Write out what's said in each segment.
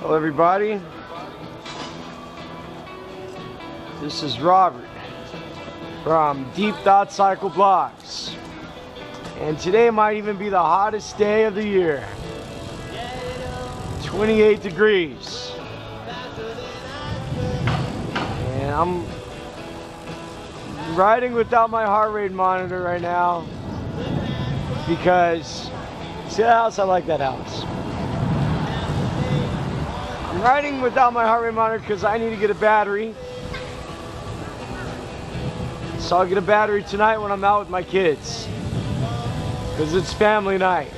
Hello everybody, this is Robert from Deep Thought Cycle Blogs, and today might even be the hottest day of the year. 28 degrees, and I'm riding without my heart rate monitor right now because, see that house? I like that house. I'm riding without my heart rate monitor because I need to get a battery. So I'll get a battery tonight when I'm out with my kids, because it's family night.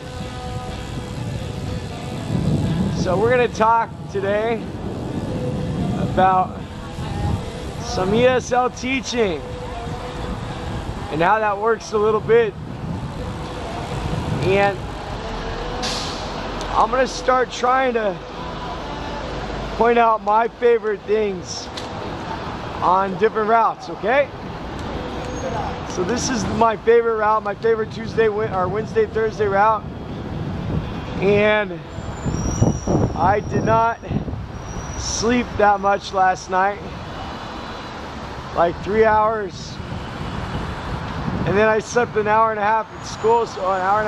So we're going to talk today about some ESL teaching and how that works a little bit. And I'm going to start trying to point out my favorite things on different routes, okay? So this is my favorite route, my favorite Tuesday or Wednesday, Thursday route. And I did not sleep that much last night, like 3 hours. And then I slept an hour and a half at school, so an hour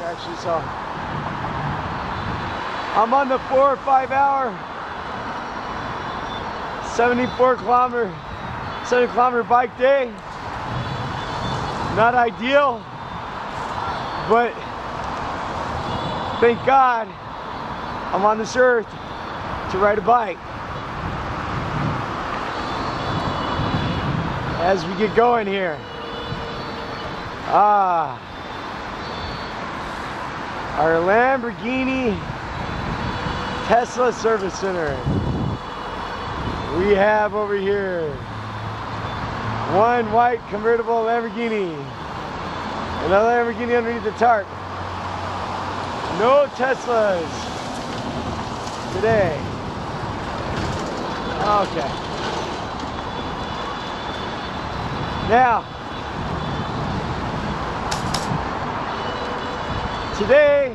actually, so. I'm on the 4 or 5 hour, 70 kilometer bike day. Not ideal, but thank God I'm on this earth to ride a bike. As we get going here, our Lamborghini Tesla Service Center. We have over here one white convertible Lamborghini, another Lamborghini underneath the tarp. No Teslas today. Okay. Now, today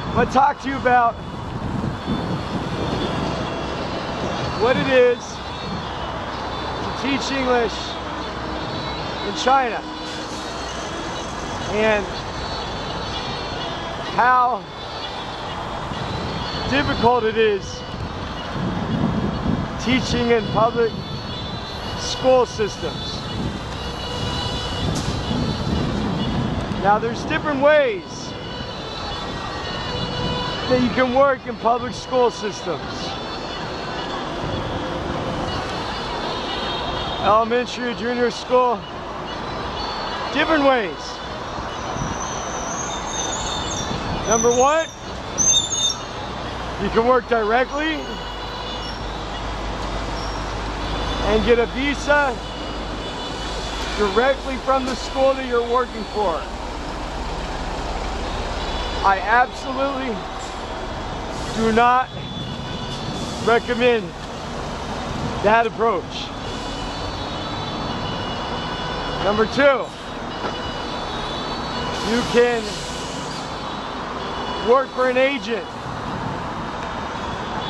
I'm going to talk to you about what it is to teach English in China and how difficult it is teaching in public school systems. Now there's different ways that you can work in public school systems. Elementary, junior school, different ways. Number one, you can work directly and get a visa directly from the school that you're working for. I absolutely do not recommend that approach. Number two, you can work for an agent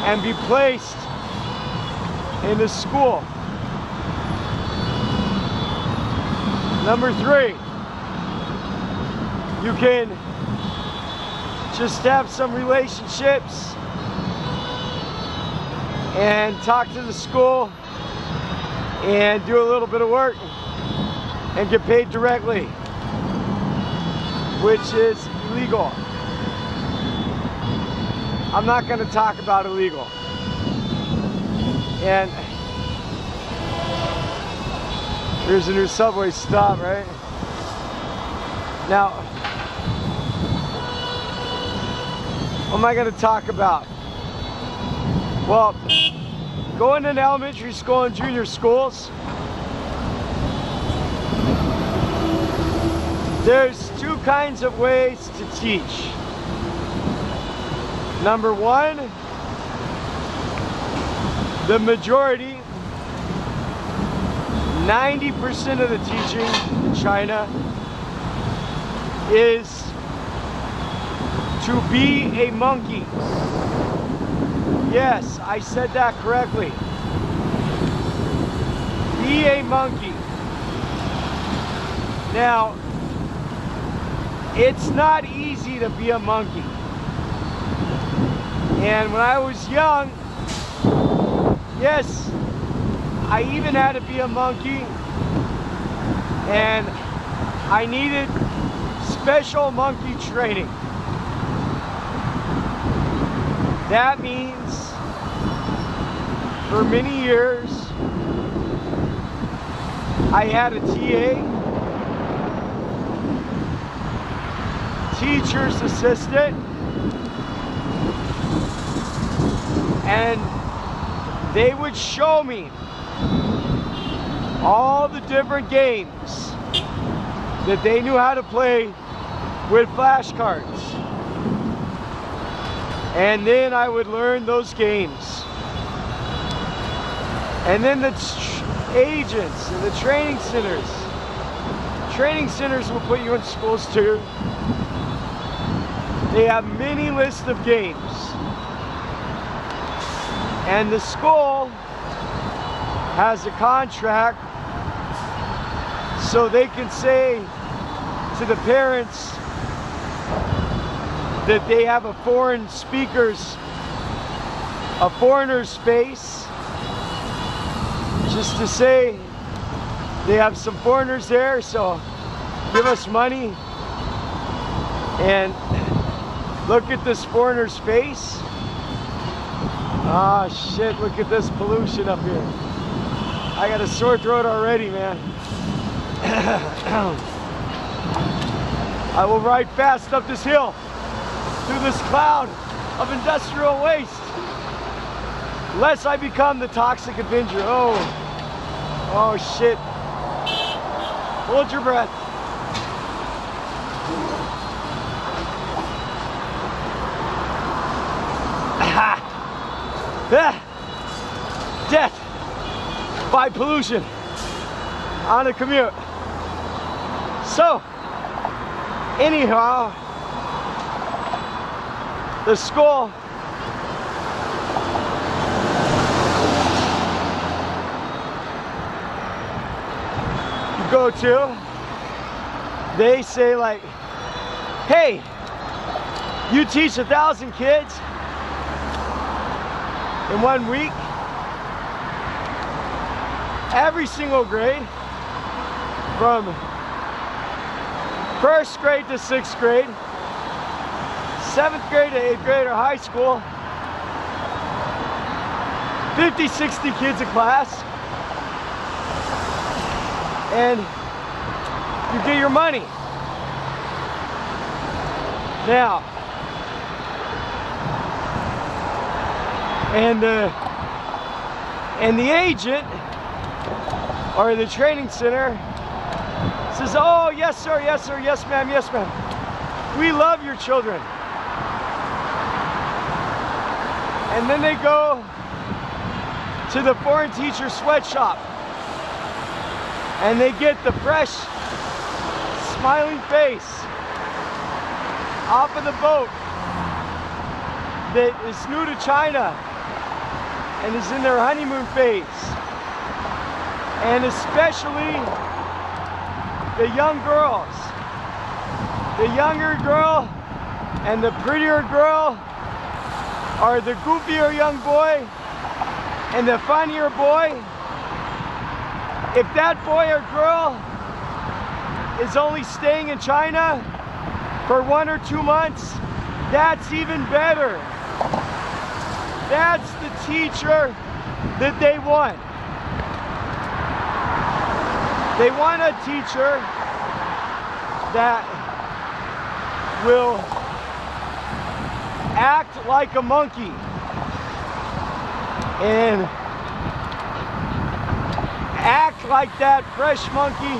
and be placed in the school. Number three, you can just have some relationships and talk to the school and do a little bit of work and get paid directly, which is illegal. I'm not going to talk about illegal. And here's a new subway stop, right? Now, what am I going to talk about? Well, going into elementary school and junior schools, there's two kinds of ways to teach. Number one, the majority, 90% of the teaching in China is to be a monkey. Yes, I said that correctly. Be a monkey. Now, it's not easy to be a monkey. And when I was young, yes, I even had to be a monkey, and I needed special monkey training. That means for many years I had a TA, teacher's assistant, and they would show me all the different games that they knew how to play with flashcards. And then I would learn those games. And then the agents and the training centers will put you in schools too. They have many lists of games. And the school has a contract so they can say to the parents that they have a foreigner's space, just to say they have some foreigners there, so give us money and look at this foreigner's face. Ah, shit, look at this pollution up here. I got a sore throat already, man. I will ride fast up this hill through this cloud of industrial waste, lest I become the toxic Avenger. Oh shit. Hold your breath. Death by pollution on a commute. So, anyhow, the school you go to, they say like, hey, you teach 1,000 kids in 1 week, every single grade, from 1st grade to 6th grade, 7th grade to 8th grade or high school, 50, 60 kids a class, and you get your money. Now, and the agent or the training center says, oh, yes sir, yes sir, yes ma'am, yes ma'am, we love your children. And then they go to the foreign teacher sweatshop and they get the fresh smiling face off of the boat that is new to China and is in their honeymoon phase. And especially the young girls. The younger girl and the prettier girl are the goofier young boy and the funnier boy. If that boy or girl is only staying in China for 1 or 2 months, that's even better. That's the teacher that they want. They want a teacher that will act like a monkey and act like that fresh monkey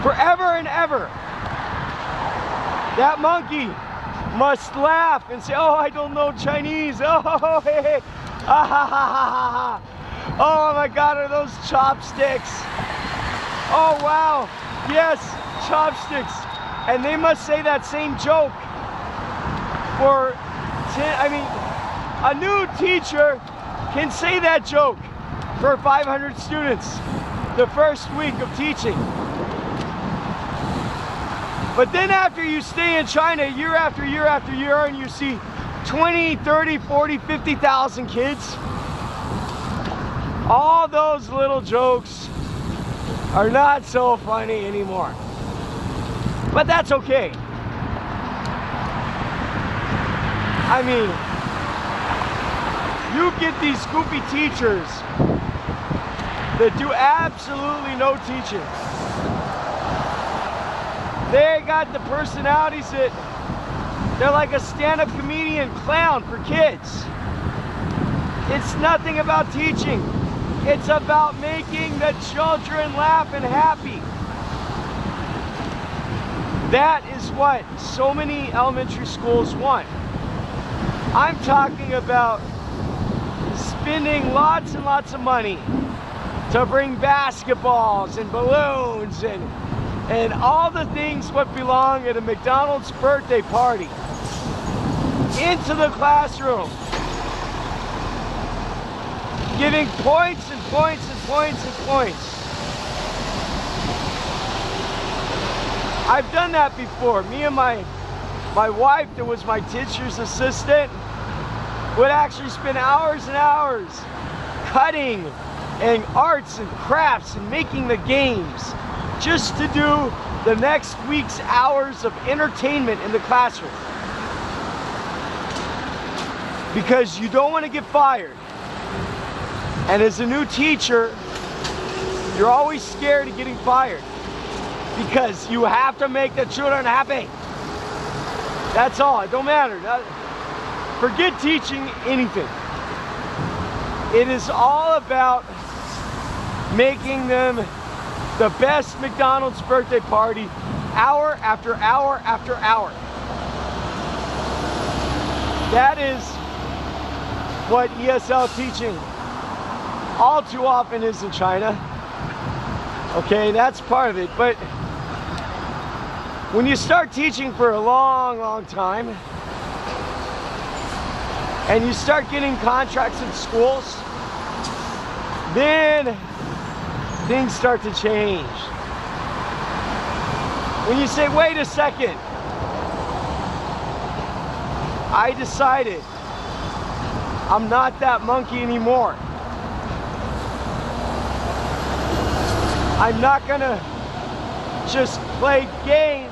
forever and ever. That monkey must laugh and say, oh, I don't know Chinese. Oh, hey, hey. Ah, ha, ha, ha, ha. Oh my God, are those chopsticks? Oh wow, yes, chopsticks. And they must say that same joke for 10, I mean, a new teacher can say that joke for 500 students the first week of teaching. But then after you stay in China year after year after year and you see 20, 30, 40, 50,000 kids, all those little jokes are not so funny anymore. But that's okay. I mean, you get these goofy teachers that do absolutely no teaching. They got the personalities that they're like a stand-up comedian clown for kids. It's nothing about teaching. It's about making the children laugh and happy. That is what so many elementary schools want. I'm talking about spending lots and lots of money to bring basketballs and balloons and all the things what belong at a McDonald's birthday party into the classroom. Giving points and points and points and points. I've done that before. Me and my wife, that was my teacher's assistant, would actually spend hours and hours cutting and arts and crafts and making the games just to do the next week's hours of entertainment in the classroom. Because you don't want to get fired. And as a new teacher, you're always scared of getting fired because you have to make the children happy. That's all. It don't matter. Forget teaching anything. It is all about making them the best McDonald's birthday party hour after hour after hour. That is what ESL teaching all too often is in China. Okay, that's part of it. But when you start teaching for a long, long time and you start getting contracts in schools, then things start to change. When you say, wait a second, I decided I'm not that monkey anymore. I'm not gonna just play games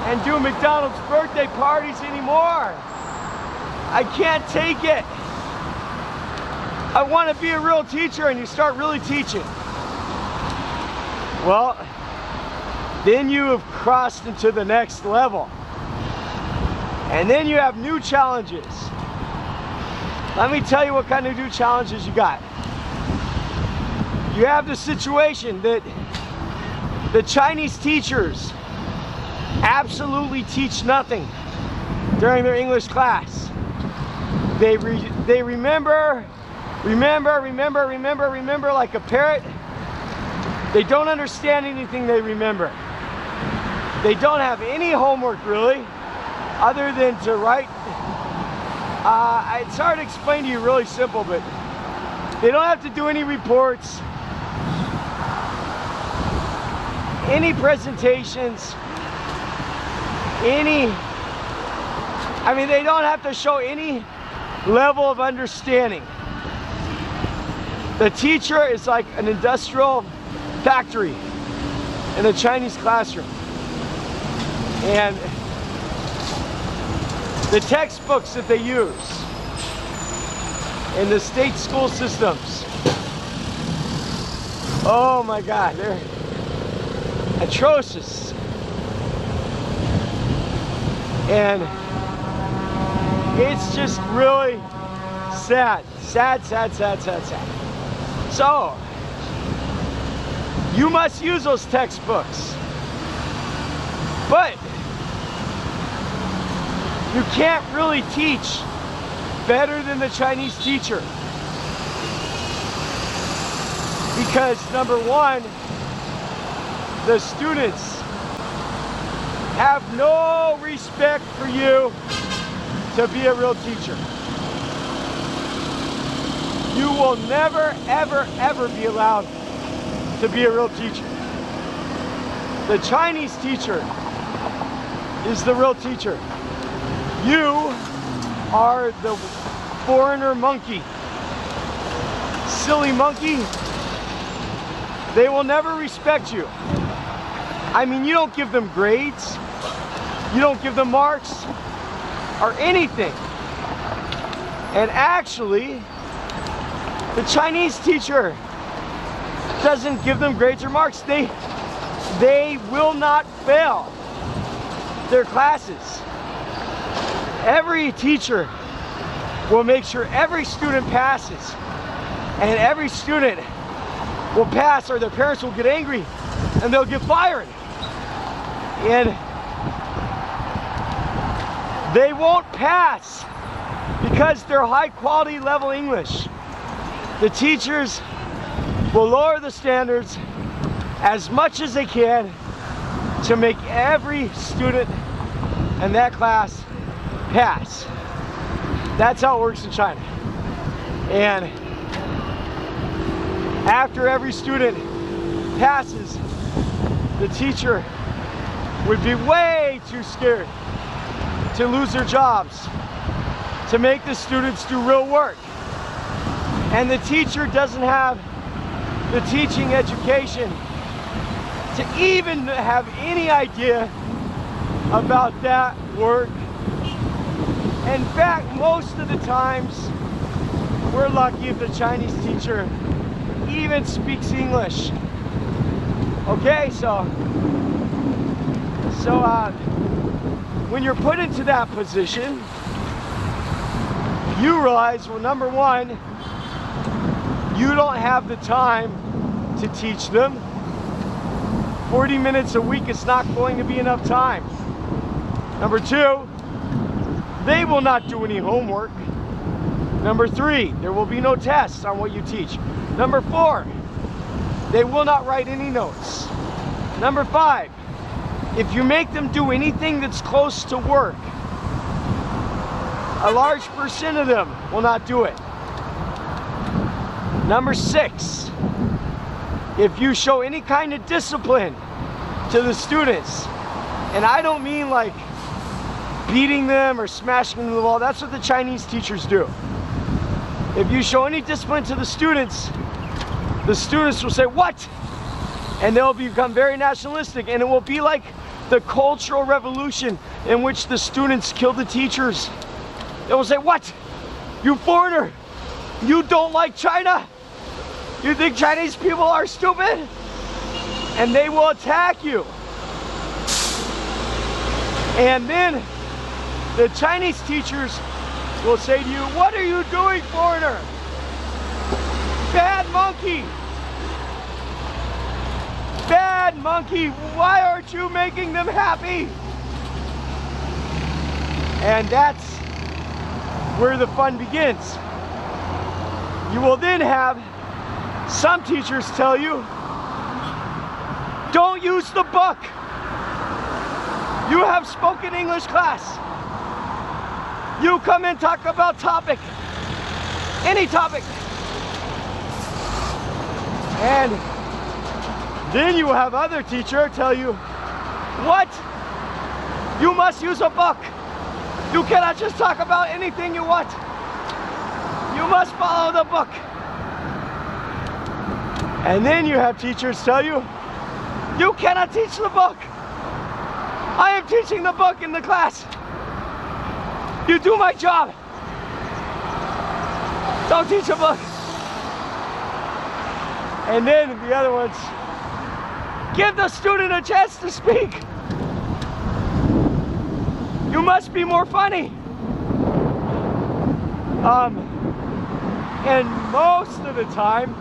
and do McDonald's birthday parties anymore. I can't take it. I want to be a real teacher, and you start really teaching. Well, then you have crossed into the next level. And then you have new challenges. Let me tell you what kind of new challenges you got. You have the situation that the Chinese teachers absolutely teach nothing during their English class. They remember like a parrot. They don't understand anything they remember. They don't have any homework really, other than to write. It's hard to explain to you, really simple, but they don't have to do any reports, any presentations, they don't have to show any level of understanding. The teacher is like an industrial factory in a Chinese classroom. And the textbooks that they use in the state school systems, oh my God, they're atrocious. And it's just really sad. So, you must use those textbooks. But you can't really teach better than the Chinese teacher. Because number one, the students have no respect for you to be a real teacher. You will never, ever, ever be allowed to be a real teacher. The Chinese teacher is the real teacher. You are the foreigner monkey. Silly monkey. They will never respect you. I mean, you don't give them grades. You don't give them marks or anything. And actually, the Chinese teacher doesn't give them grades or marks. They will not fail their classes. Every teacher will make sure every student passes, and every student will pass or their parents will get angry and they'll get fired. And they won't pass because they're high quality level English. The teachers will lower the standards as much as they can to make every student in that class pass. That's how it works in China. And after every student passes, the teacher would be way too scared to lose their jobs, to make the students do real work. And the teacher doesn't have the teaching education to even have any idea about that work. In fact, most of the times, we're lucky if the Chinese teacher even speaks English. Okay, so when you're put into that position, you realize, well, number one, you don't have the time to teach them. 40 minutes a week is not going to be enough time. Number two, they will not do any homework. Number three, there will be no tests on what you teach. Number four, they will not write any notes. Number five, if you make them do anything that's close to work, a large percent of them will not do it. Number six, if you show any kind of discipline to the students, and I don't mean like beating them or smashing them to the wall, that's what the Chinese teachers do. If you show any discipline to the students will say, "What?" And they'll become very nationalistic, and it will be like the Cultural Revolution in which the students killed the teachers. They will say, "What? You foreigner, you don't like China? You think Chinese people are stupid?" And they will attack you. And then the Chinese teachers will say to you, "What are you doing, foreigner? Bad monkey! Bad monkey, why aren't you making them happy?" And that's where the fun begins. You will then have some teachers tell you, "Don't use the book. You have spoken English class. You come and talk about topic, any topic." And then you will have other teacher tell you, "What? You must use a book. You cannot just talk about anything you want. You must follow the book." And then you have teachers tell you, "You cannot teach the book. I am teaching the book in the class. You do my job. Don't teach a book." And then the other ones, "Give the student a chance to speak. You must be more funny." And most of the time,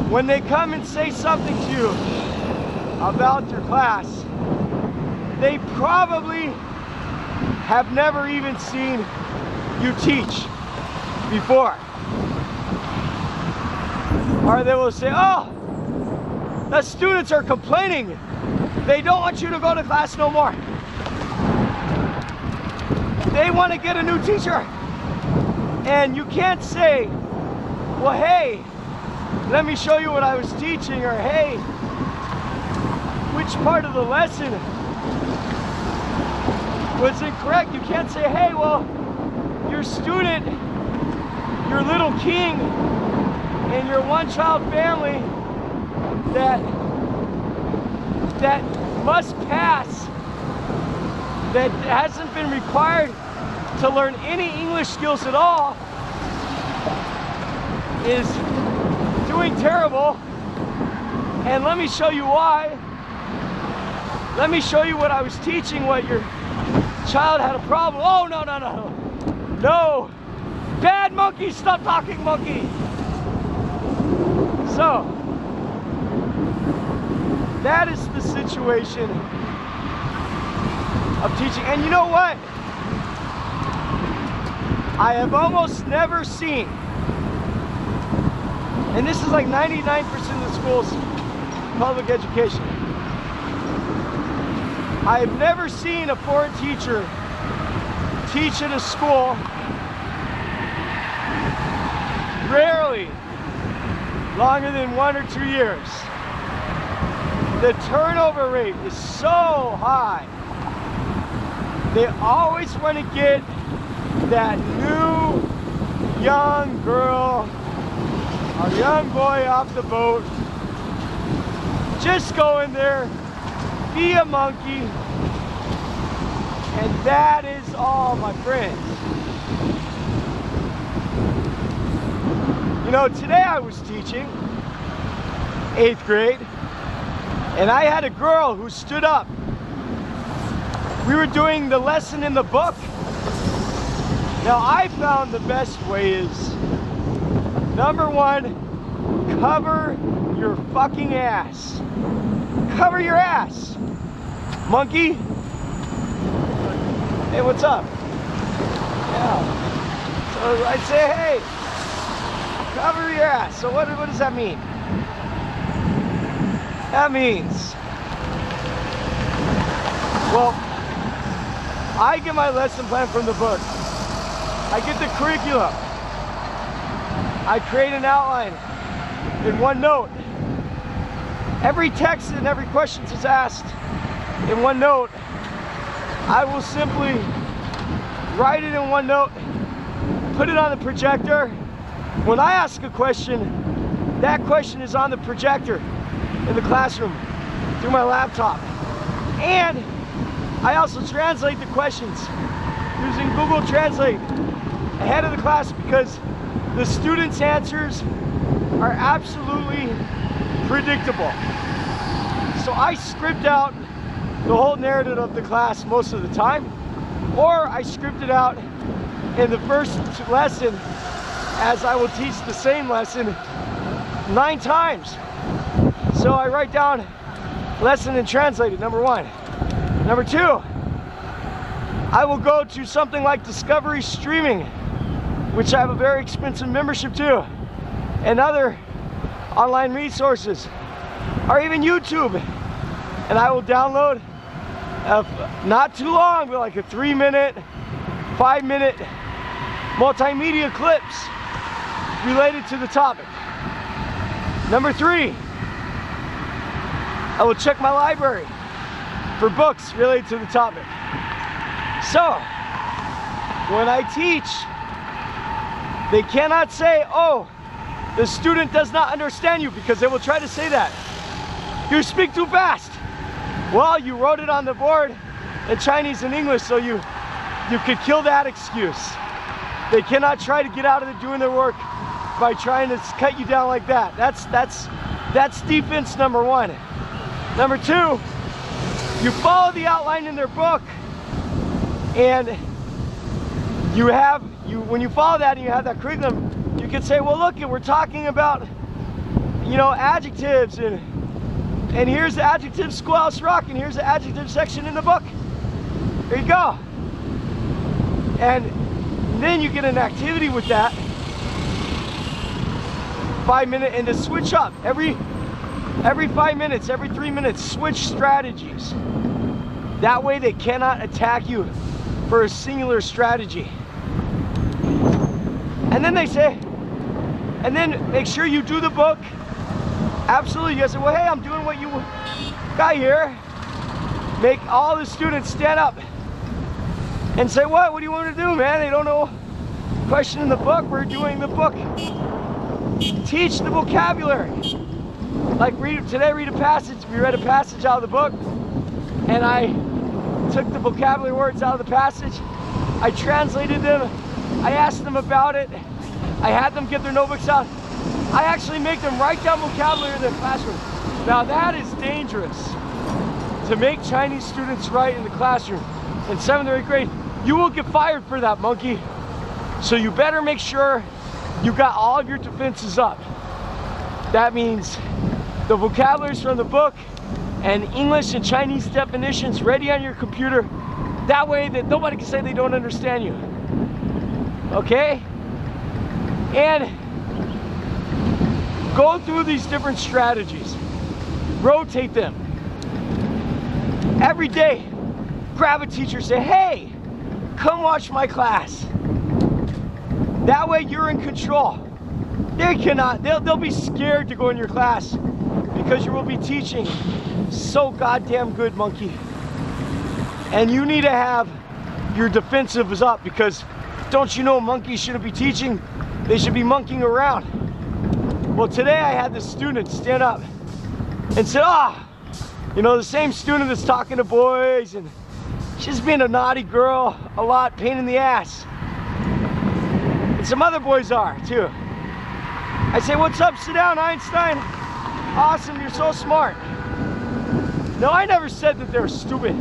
when they come and say something to you about your class, they probably have never even seen you teach before. Or they will say, "Oh, the students are complaining They don't want you to go to class no more. They want to get a new teacher. And you can't say, well, hey, let me show you what I was teaching, or hey, which part of the lesson was incorrect. You can't say, hey, well, your student, your little king, and your one-child family that must pass, that hasn't been required to learn any English skills at all, is doing terrible. And let me show you why. Let me show you what I was teaching, what your child had a problem. Oh, no, no, no. No. Bad monkey, stop talking, monkey. So, that is the situation of teaching. And you know what? I have almost never seen, and this is like 99% of the schools, public education, I have never seen a foreign teacher teach at a school, rarely longer than 1 or 2 years. The turnover rate is so high. They always want to get that new young girl or young boy off the boat. Just go in there, be a monkey, and that is all, my friends. You know, today I was teaching 8th grade, and I had a girl who stood up. We were doing the lesson in the book. Now, I found the best way is, number one, cover your fucking ass. Cover your ass, monkey. Hey, what's up? Yeah. So I'd say, hey, cover your ass. So what does that mean? That means, well, I get my lesson plan from the book. I get the curriculum. I create an outline in OneNote. Every text and every question is asked in OneNote. I will simply write it in OneNote, put it on the projector. When I ask a question, that question is on the projector in the classroom through my laptop. And I also translate the questions using Google Translate ahead of the class, because the students' answers are absolutely predictable. So I script out the whole narrative of the class most of the time, or I script it out in the first lesson, as I will teach the same lesson 9 times. So I write down lesson and translate it, number one. Number two, I will go to something like Discovery Streaming, which I have a very expensive membership to, and other online resources, or even YouTube, and I will download not too long, but like a 3-minute, 5-minute multimedia clips related to the topic. Number three, I will check my library for books related to the topic. So, when I teach, they cannot say, oh, the student does not understand you, because they will try to say that. You speak too fast. Well, you wrote it on the board in Chinese and English, so you could kill that excuse. They cannot try to get out of it doing their work by trying to cut you down like that. That's defense number one. Number two, you follow the outline in their book, and when you follow that and you have that curriculum, you can say, well, look, we're talking about, you know, adjectives, and here's the adjective Schoolhouse Rock, and here's the adjective section in the book. There you go. And then you get an activity with that, 5-minute, and to switch up. Every Every 5 minutes, every 3 minutes, switch strategies. That way they cannot attack you for a singular strategy. And then they say, and then make sure you do the book. Absolutely, you say, well, hey, I'm doing what you got here. Make all the students stand up and say, what do you want to do, man? They don't know question in the book. We're doing the book. Teach the vocabulary. Like today, read a passage. We read a passage out of the book, and I took the vocabulary words out of the passage. I translated them. I asked them about it. I had them get their notebooks out. I actually make them write down vocabulary in their classroom. Now that is dangerous. To make Chinese students write in the classroom in 7th or 8th grade, you will get fired for that, monkey. So you better make sure you got all of your defenses up. That means the vocabularies from the book and English and Chinese definitions ready on your computer. That way that nobody can say they don't understand you. Okay? And go through these different strategies. Rotate them. Every day, grab a teacher, say, hey, come watch my class. That way you're in control. They'll be scared to go in your class because you will be teaching so goddamn good, monkey. And you need to have your defensives up, because don't you know monkeys shouldn't be teaching? They should be monkeying around. Well, today I had this student stand up and said, you know, the same student that's talking to boys and she's being a naughty girl, a lot, pain in the ass. And some other boys are too. I say, what's up? Sit down, Einstein. Awesome, you're so smart. No, I never said that they're stupid.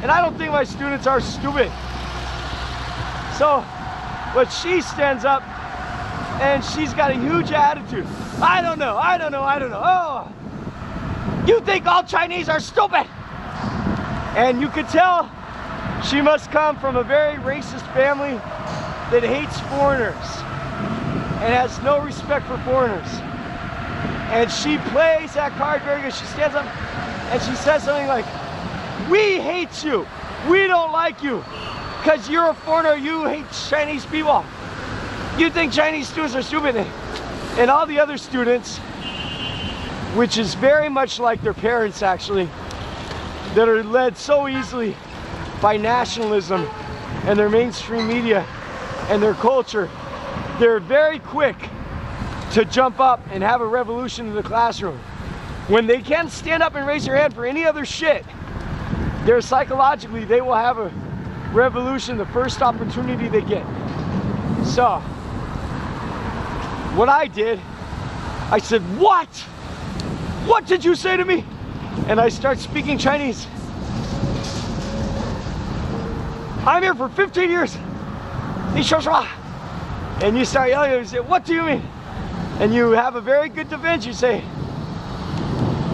And I don't think my students are stupid. So, but she stands up and she's got a huge attitude. I don't know. Oh, you think all Chinese are stupid? And you could tell she must come from a very racist family that hates foreigners and has no respect for foreigners. And she plays that card very good. She stands up and she says something like, we hate you. We don't like you because you're a foreigner. You hate Chinese people. You think Chinese students are stupid. And all the other students, which is very much like their parents actually, that are led so easily by nationalism and their mainstream media and their culture, they're very quick to jump up and have a revolution in the classroom. When they can't stand up and raise their hand for any other shit, they're psychologically, they will have a revolution the first opportunity they get. So, what I did, I said, what? What did you say to me? And I start speaking Chinese. I'm here for 15 years. And you start yelling, you say, what do you mean? And you have a very good defense. You say,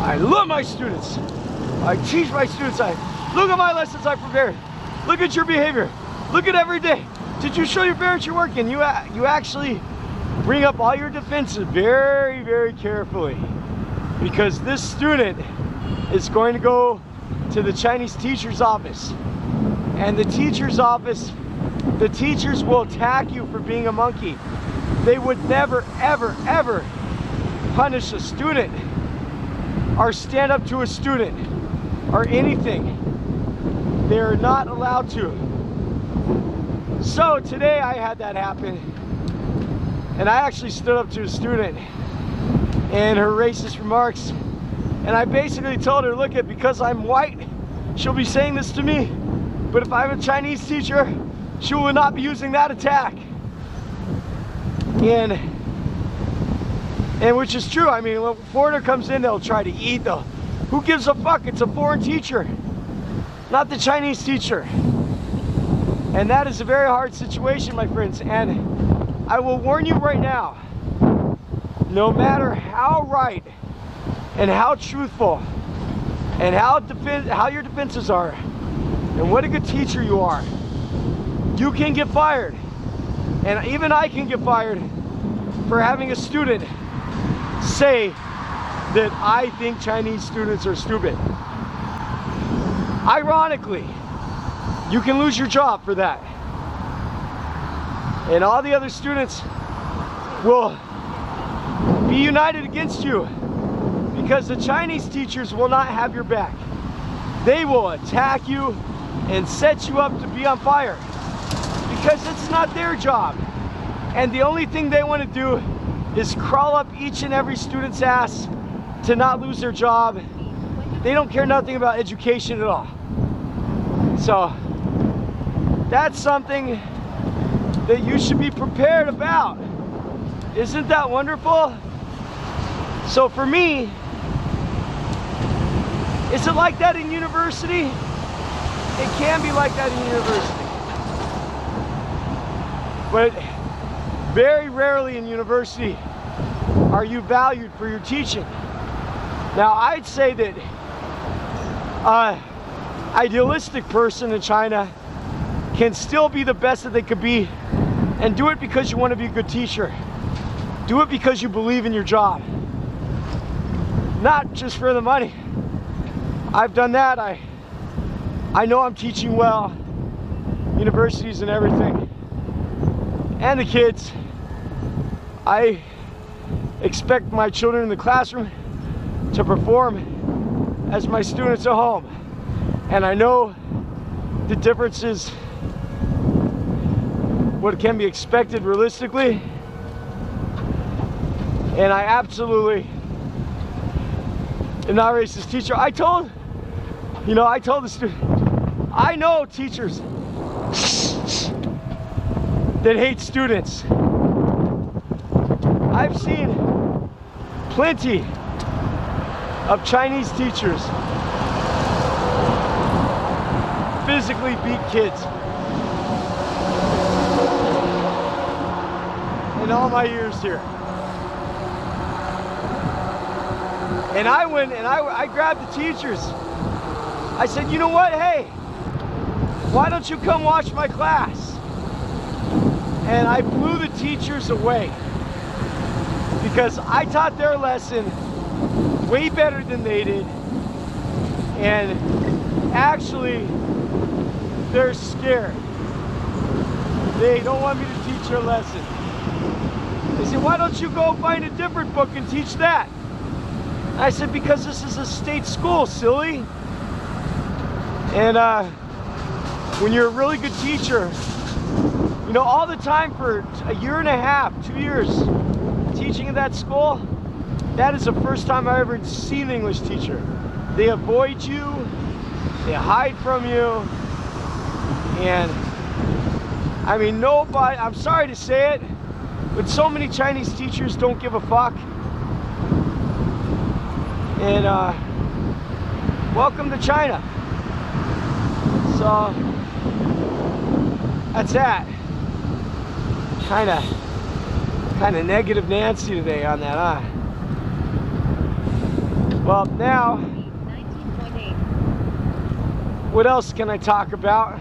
I love my students. I teach my students. Look at my lessons I prepared. Look at your behavior. Look at every day. Did you show your parents your work? And you actually bring up all your defenses very, very carefully. Because this student is going to go to the Chinese teacher's office. And the teacher's office, the teachers will attack you for being a monkey. They would never, ever, ever punish a student or stand up to a student or anything. They're not allowed to. So today I had that happen. And I actually stood up to a student and her racist remarks. And I basically told her, look, because I'm white, she'll be saying this to me. But if I'm a Chinese teacher, she will not be using that attack. And which is true. I mean, when a foreigner comes in, they'll try to eat. Who gives a fuck? It's a foreign teacher, not the Chinese teacher. And that is a very hard situation, my friends. And I will warn you right now, no matter how right and how truthful and how your defenses are and what a good teacher you are, you can get fired. And even I can get fired for having a student say that I think Chinese students are stupid. Ironically, you can lose your job for that. And all the other students will be united against you because the Chinese teachers will not have your back. They will attack you and set you up to be on fire because it's not their job. And the only thing they want to do is crawl up each and every student's ass to not lose their job. They don't care nothing about education at all. So that's something that you should be prepared about. Isn't that wonderful? So for me, is it like that in university? It can be like that in university. But very rarely in university are you valued for your teaching. Now, I'd say that idealistic person in China can still be the best that they could be and do it because you want to be a good teacher. Do it because you believe in your job, not just for the money. I've done that. I know I'm teaching well, universities and everything, and the kids. I expect my children in the classroom to perform as my students at home. And I know the difference is what can be expected realistically. And I absolutely am not a racist teacher. I told the student, I know teachers that hate students. I've seen plenty of Chinese teachers physically beat kids in all my years here. And I went and I grabbed the teachers. I said, you know what, hey, why don't you come watch my class? And I blew the teachers away because I taught their lesson way better than they did. And actually, they're scared. They don't want me to teach their lesson. They said, why don't you go find a different book and teach that? I said, because this is a state school, silly. And when you're a really good teacher, you know, all the time for a year and a half, 2 years teaching in that school, that is the first time I ever seen an English teacher. They avoid you, they hide from you, and I mean, nobody, I'm sorry to say it, but so many Chinese teachers don't give a fuck. And welcome to China. So that's that. Kind of negative Nancy today on that, huh? Well, now, 19.8. What else can I talk about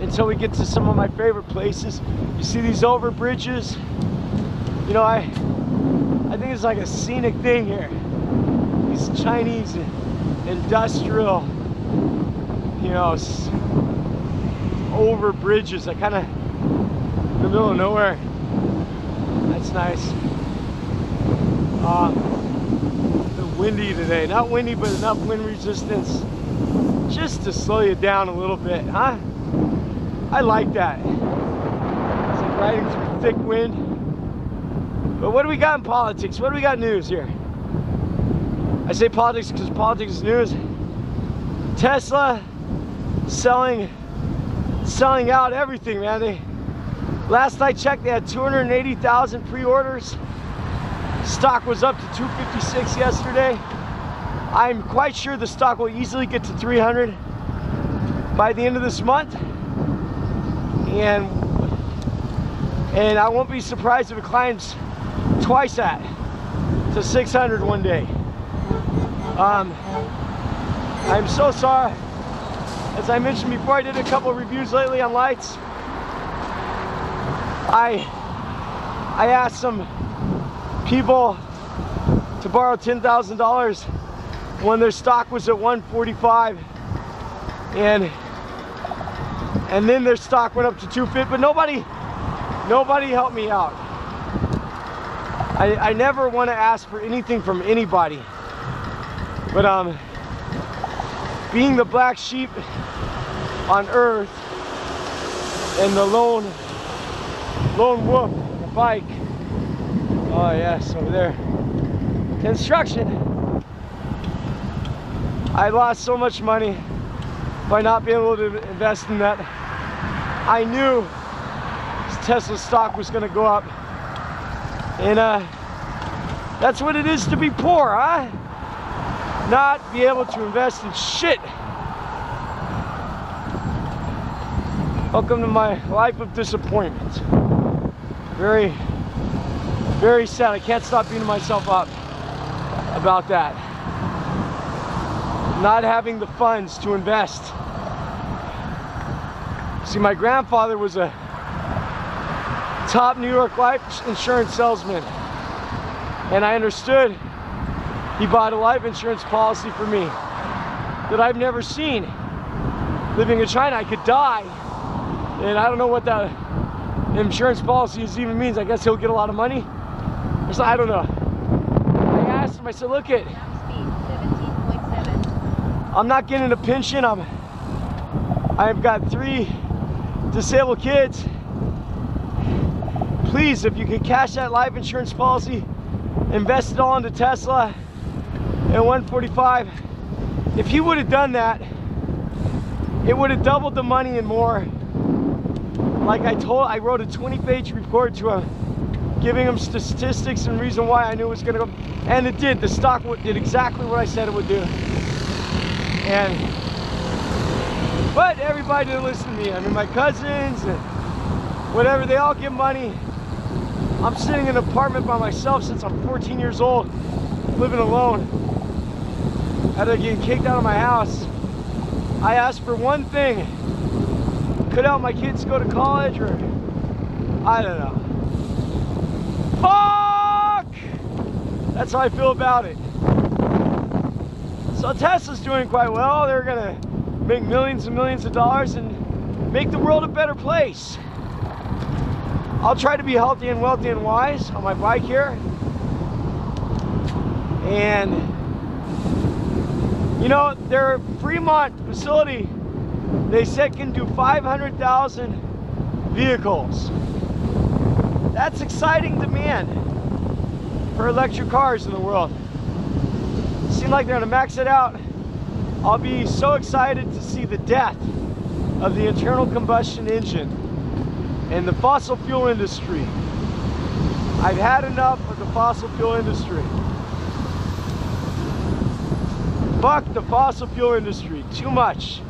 until we get to some of my favorite places? You see these over bridges? You know, I think it's like a scenic thing here. These Chinese industrial, you know, over bridges. I kind of in the middle of nowhere. That's nice. Windy today. Not windy, but enough wind resistance just to slow you down a little bit, huh? I like that. It's like riding through thick wind. But what do we got in politics? What do we got in news here? I say politics because politics is news. Tesla selling out everything, man. Last I checked, they had 280,000 pre-orders. Stock was up to 256 yesterday. I'm quite sure the stock will easily get to 300 by the end of this month. And I won't be surprised if it climbs twice that to 600 one day. I'm so sorry. As I mentioned before, I did a couple of reviews lately on lights. I asked some people to borrow $10,000 when their stock was at 145, and then their stock went up to 250, but nobody helped me out. I never want to ask for anything from anybody, but being the black sheep on earth and the lone wolf on the bike. Oh yes, over there. Construction. I lost so much money by not being able to invest in that. I knew Tesla stock was going to go up, and that's what it is to be poor, huh? Not be able to invest in shit. Welcome to my life of disappointment. Very, very sad. I can't stop beating myself up about that. Not having the funds to invest. See, my grandfather was a top New York life insurance salesman, and I understood he bought a life insurance policy for me that I've never seen. Living in China, I could die, and I don't know what that insurance policy even means. I guess he'll get a lot of money. So I don't know. I asked him, I said, look it, I'm not getting a pension. I've got 3 disabled kids. Please, if you could cash that life insurance policy, invest it all into Tesla at 145. If he would have done that, it would have doubled the money and more. Like I wrote a 20-page report to him, giving him statistics and reason why I knew it was gonna go, and it did. The stock did exactly what I said it would do. But everybody didn't listen to me. I mean, my cousins and whatever, they all give money. I'm sitting in an apartment by myself since I'm 14 years old, living alone. After getting kicked out of my house, I asked for one thing. Could help my kids go to college, or I don't know. Fuck! That's how I feel about it. So Tesla's doing quite well. They're gonna make millions and millions of dollars and make the world a better place. I'll try to be healthy and wealthy and wise on my bike here. And you know, their Fremont facility, they said can do 500,000 vehicles. That's exciting demand for electric cars in the world. It seems like they're gonna max it out. I'll be so excited to see the death of the internal combustion engine and the fossil fuel industry. I've had enough of the fossil fuel industry. Fuck the fossil fuel industry. Too much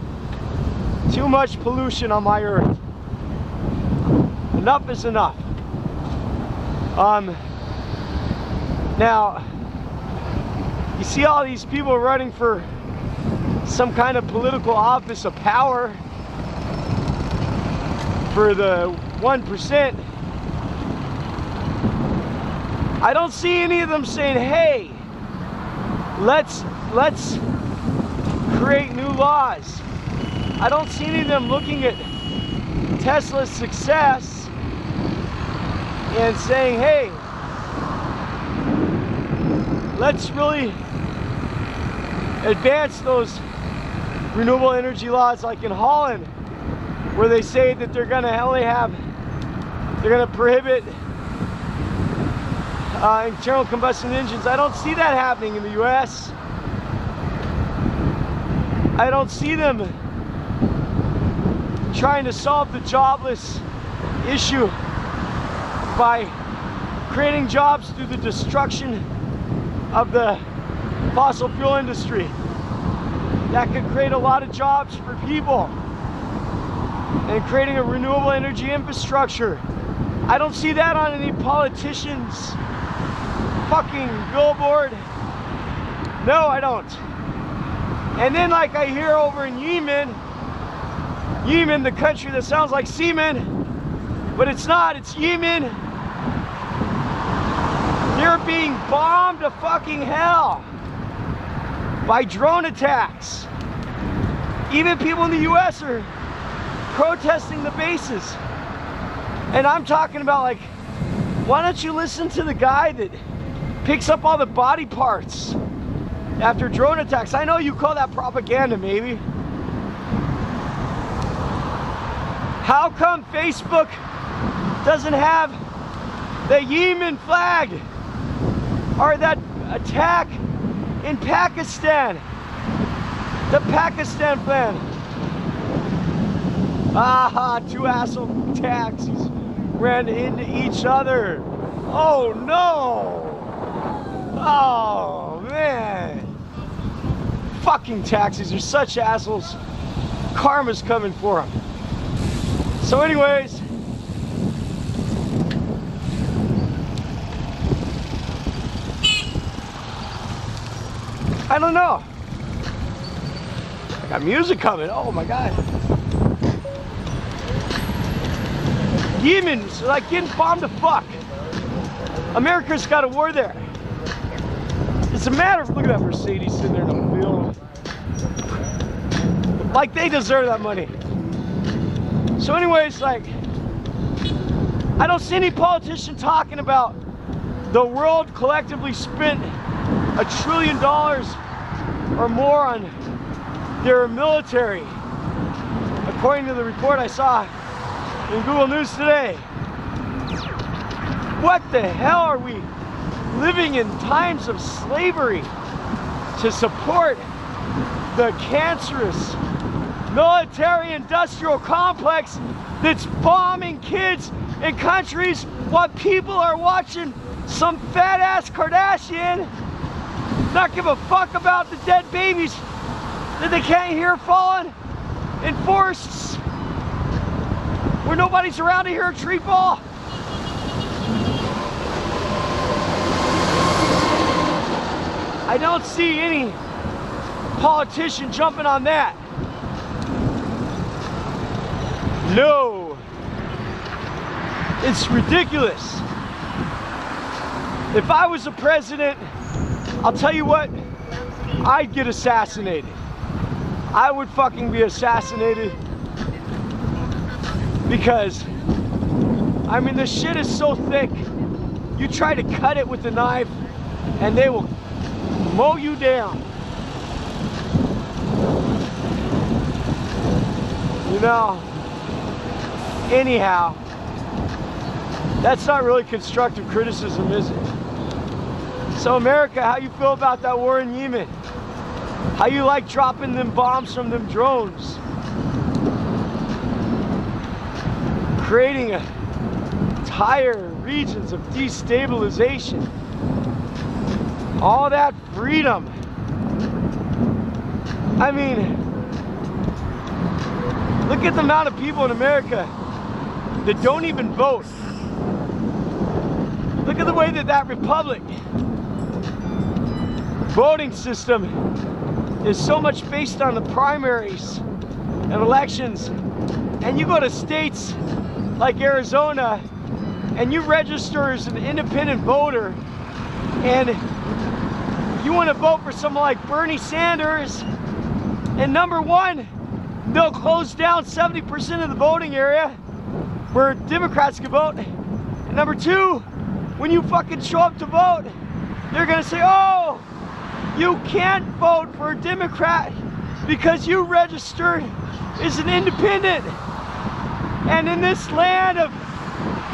pollution on my earth. Enough is enough. Now, you see all these people running for some kind of political office of power for the 1%. I don't see any of them saying, hey, let's create new laws. I don't see any of them looking at Tesla's success and saying, hey, let's really advance those renewable energy laws, like in Holland, where they say that they're gonna prohibit internal combustion engines. I don't see that happening in the US. I don't see them trying to solve the jobless issue by creating jobs through the destruction of the fossil fuel industry. That could create a lot of jobs for people and creating a renewable energy infrastructure. I don't see that on any politician's fucking billboard. No, I don't. And then, like I hear over in Yemen, the country that sounds like semen, but it's not, it's Yemen. They're being bombed to fucking hell by drone attacks. Even people in the US are protesting the bases. And I'm talking about, like, why don't you listen to the guy that picks up all the body parts after drone attacks? I know you call that propaganda, maybe. How come Facebook doesn't have the Yemen flag or that attack in Pakistan? The Pakistan plan. Ah, two asshole taxis ran into each other. Oh no! Oh man! Fucking taxis are such assholes. Karma's coming for them. So anyways, I don't know. I got music coming. Oh my god. Yemen's like getting bombed to fuck. America's got a war there. It's a matter of, look at that Mercedes sitting there in the field. Like they deserve that money. So anyways, like, I don't see any politician talking about the world collectively spent $1 trillion or more on their military, according to the report I saw in Google News today. What the hell are we living in times of slavery to support the cancerous military-industrial complex that's bombing kids in countries while people are watching some fat-ass Kardashian not give a fuck about the dead babies that they can't hear falling in forests where nobody's around to hear a tree fall? I don't see any politician jumping on that. No. It's ridiculous. If I was a president, I'll tell you what, I'd get assassinated. I would fucking be assassinated because, I mean, the shit is so thick. You try to cut it with a knife and they will mow you down. You know, anyhow, that's not really constructive criticism, is it? So America, how you feel about that war in Yemen? How you like dropping them bombs from them drones? Creating entire regions of destabilization. All that freedom. I mean, look at the amount of people in America that don't even vote. Look at the way that republic voting system is so much based on the primaries and elections. And you go to states like Arizona and you register as an independent voter and you want to vote for someone like Bernie Sanders, and number one, they'll close down 70% of the voting area where Democrats can vote. And number two, when you fucking show up to vote, they're gonna say, oh, you can't vote for a Democrat because you registered as an independent. And in this land of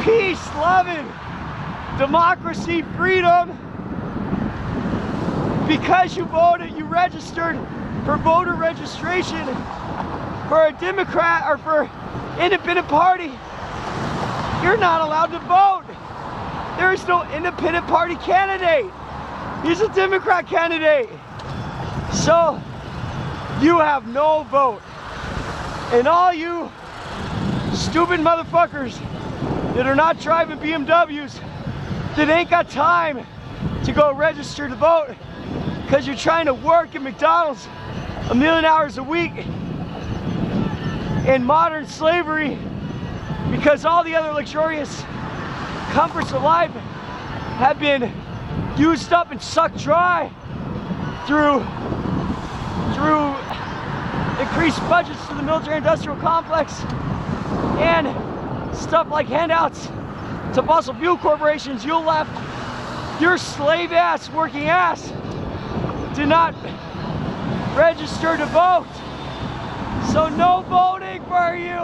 peace, loving, democracy, freedom, because you voted, you registered for voter registration for a Democrat or for independent party, you're not allowed to vote. There is no independent party candidate. He's a Democrat candidate. So you have no vote. And all you stupid motherfuckers that are not driving BMWs, that ain't got time to go register to vote because you're trying to work at McDonald's 1 million hours a week in modern slavery because all the other luxurious comforts of life have been used up and sucked dry through increased budgets to the military-industrial complex and stuff like handouts to fossil fuel corporations. You left your slave ass, working ass, did not register to vote. So no voting for you.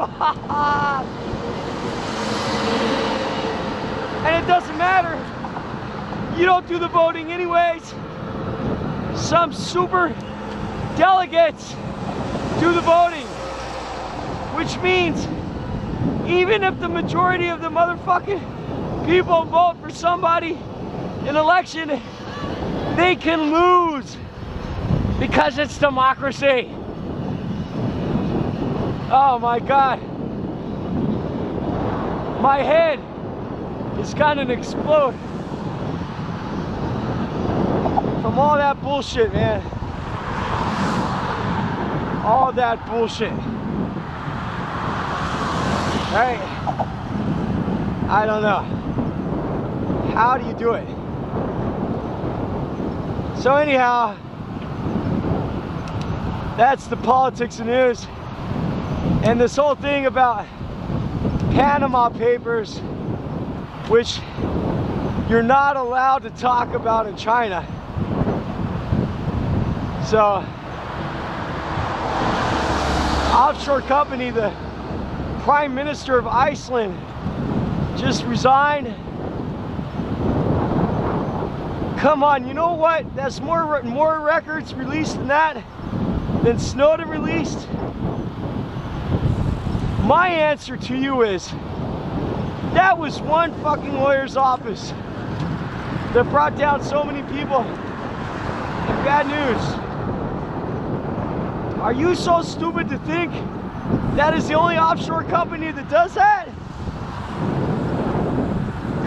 And it doesn't matter. You don't do the voting anyways. Some super delegates do the voting, which means even if the majority of the motherfucking people vote for somebody in an election, they can lose because it's democracy. Oh my God. My head is gonna explode from all that bullshit, man. All that bullshit. Right? I don't know. How do you do it? So anyhow, that's the politics and news. And this whole thing about Panama Papers, which you're not allowed to talk about in China. So, offshore company, the Prime Minister of Iceland just resigned. Come on, you know what? That's more records released than Snowden released. My answer to you is, that was one fucking lawyer's office that brought down so many people. And bad news. Are you so stupid to think that is the only offshore company that does that?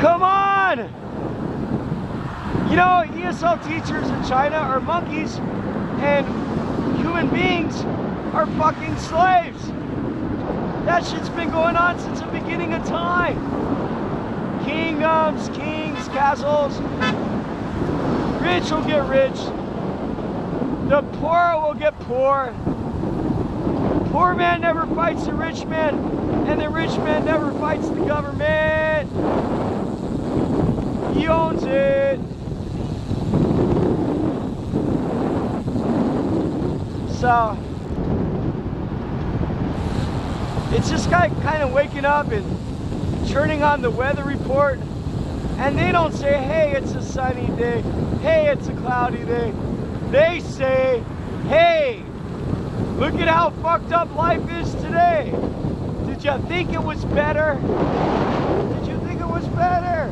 Come on! You know, ESL teachers in China are monkeys and human beings are fucking slaves. That shit's been going on since the beginning of time. Kingdoms, kings, castles. Rich will get rich. The poor will get poor. Poor man never fights the rich man, and the rich man never fights the government. He owns it. So it's just kind of waking up and turning on the weather report, and they don't say, hey, it's a sunny day, hey, it's a cloudy day. They say, hey, look at how fucked up life is today. Did you think it was better? Did you think it was better?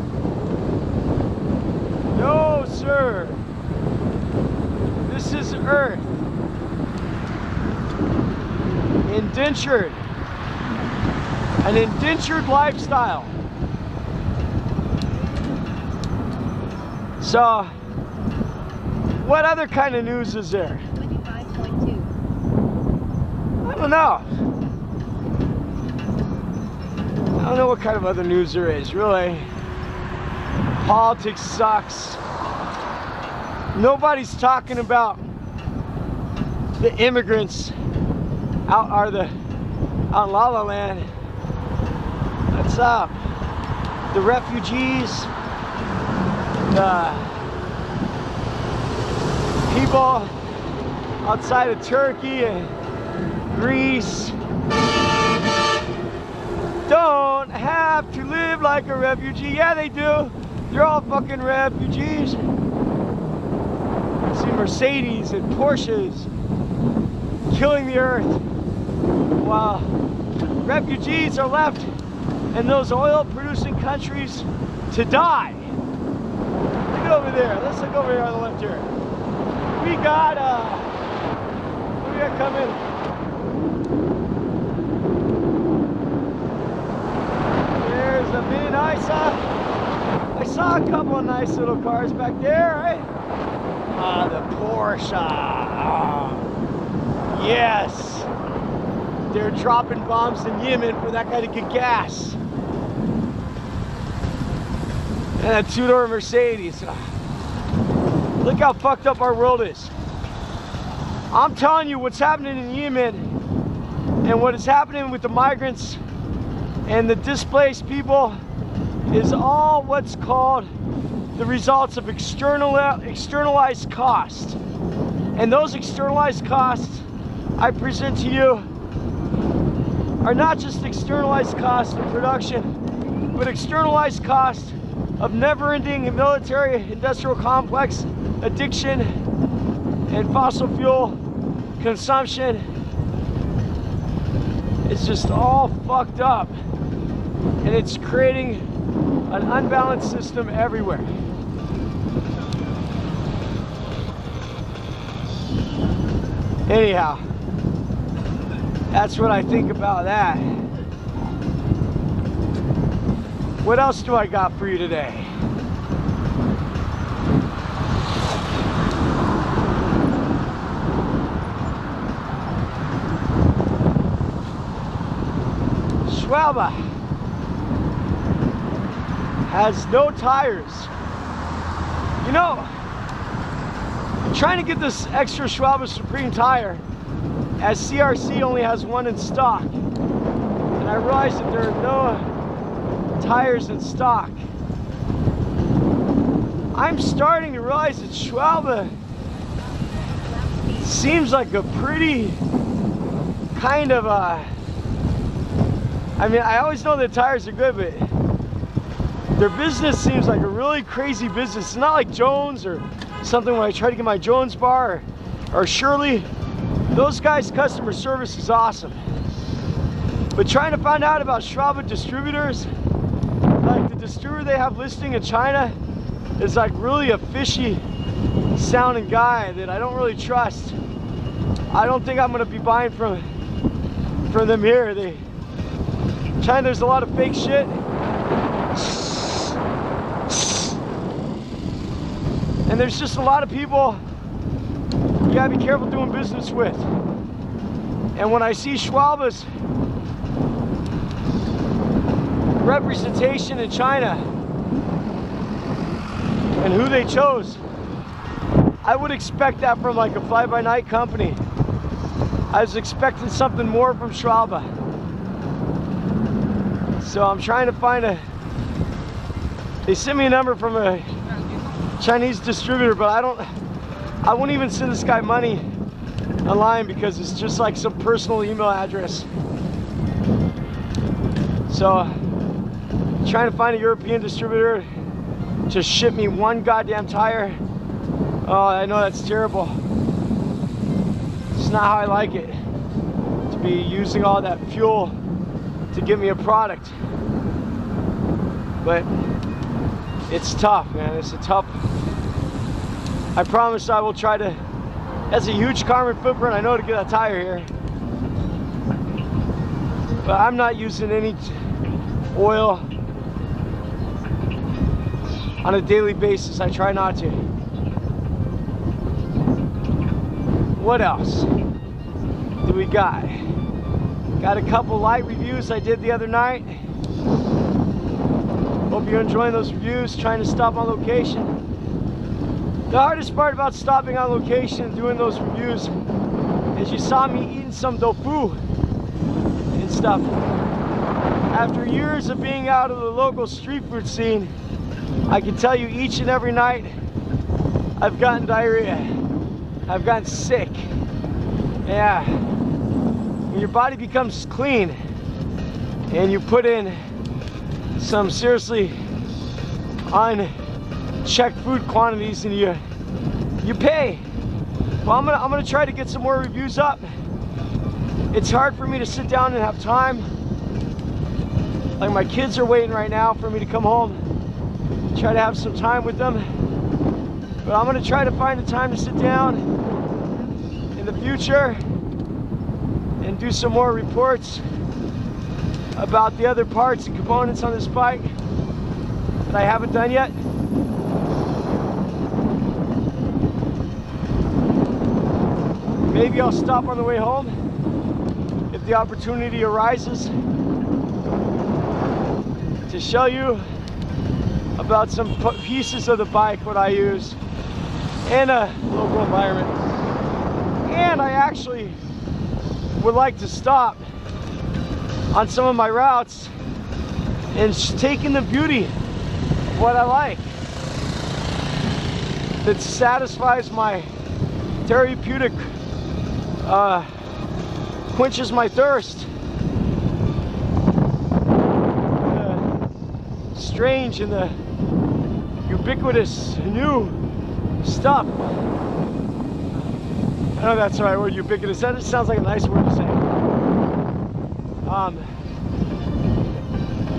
No, sir. This is Earth. Indentured. An indentured lifestyle. So, what other kind of news is there? 25.2. I don't know. I don't know what kind of other news there is, really. Politics sucks. Nobody's talking about the immigrants out in La La Land. What's up? The refugees, the people outside of Turkey and Greece don't have to live like a refugee. Yeah, they do. They're all fucking refugees. See Mercedes and Porsches killing the earth, while refugees are left in those oil-producing countries to die. Look over there. Let's look over here on the left here. We got what do we got coming? There's a mini nice. I saw a couple of nice little cars back there, right? The Porsche. Yes. They're dropping bombs in Yemen for that guy to get gas. And a two-door Mercedes. Look how fucked up our world is. I'm telling you what's happening in Yemen and what is happening with the migrants and the displaced people is all what's called the results of externalized costs. And those externalized costs I present to you are not just externalized costs of production, but externalized costs of never-ending military industrial complex addiction and fossil fuel consumption. It's just all fucked up, and it's creating an unbalanced system everywhere. Anyhow, that's what I think about that. What else do I got for you today? Schwalbe has no tires. You know, I'm trying to get this extra Schwalbe Supreme tire, as CRC only has one in stock, and I realized that there are no tires in stock. I'm starting to realize that Schwalbe seems like a pretty kind of I mean, I always know their tires are good, but their business seems like a really crazy business. It's not like Jones or something when I try to get my Jones bar or Shirley. Those guys' customer service is awesome. But trying to find out about Schwalbe distributors, like the distributor they have listing in China is like really a fishy sounding guy that I don't really trust. I don't think I'm gonna be buying from them here. China, there's a lot of fake shit. And there's just a lot of people you gotta be careful doing business with. And when I see Schwalbe's representation in China and who they chose, I would expect that from like a fly-by-night company. I was expecting something more from Schwalbe. So I'm trying to find they sent me a number from a Chinese distributor, but I won't even send this guy money online because it's just like some personal email address. So trying to find a European distributor to ship me one goddamn tire. Oh, I know that's terrible. It's not how I like it, to be using all that fuel to get me a product. But it's tough, man. It's a tough. I promise I will try to. That's a huge carbon footprint, I know, to get a tire here. But I'm not using any oil on a daily basis. I try not to. What else do we got? Got a couple light reviews I did the other night. Hope you're enjoying those reviews, trying to stop on location. The hardest part about stopping on location and doing those reviews is you saw me eating some tofu and stuff. After years of being out of the local street food scene, I can tell you each and every night I've gotten diarrhea. I've gotten sick. Yeah. When your body becomes clean and you put in some seriously unchecked food quantities and you pay. Well, I'm gonna try to get some more reviews up. It's hard for me to sit down and have time. Like my kids are waiting right now for me to come home, try to have some time with them. But I'm gonna try to find the time to sit down in the future and do some more reports about the other parts and components on this bike that I haven't done yet. Maybe I'll stop on the way home if the opportunity arises to show you about some pieces of the bike, what I use. in a local environment. And I actually would like to stop on some of my routes and take in the beauty of what I like, that satisfies my therapeutic, quenches my thirst. The strange and the ubiquitous new stuff. I know that's the right word, ubiquitous. That just sounds like a nice word to say.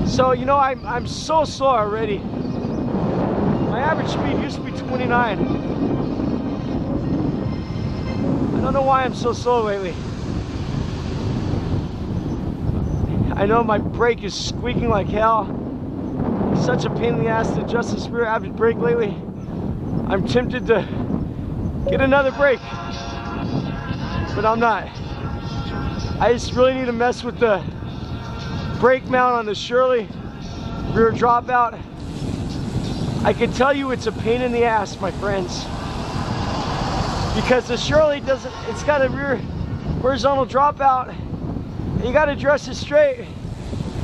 So, you know, I'm so slow already. My average speed used to be 29. I don't know why I'm so slow lately. I know my brake is squeaking like hell. It's such a pain in the ass to adjust the rear average brake lately. I'm tempted to get another brake, but I'm not. I just really need to mess with the brake mount on the Shirley rear dropout. I can tell you it's a pain in the ass, my friends, because the Shirley doesn't, it's got a rear horizontal dropout, and you got to dress it straight,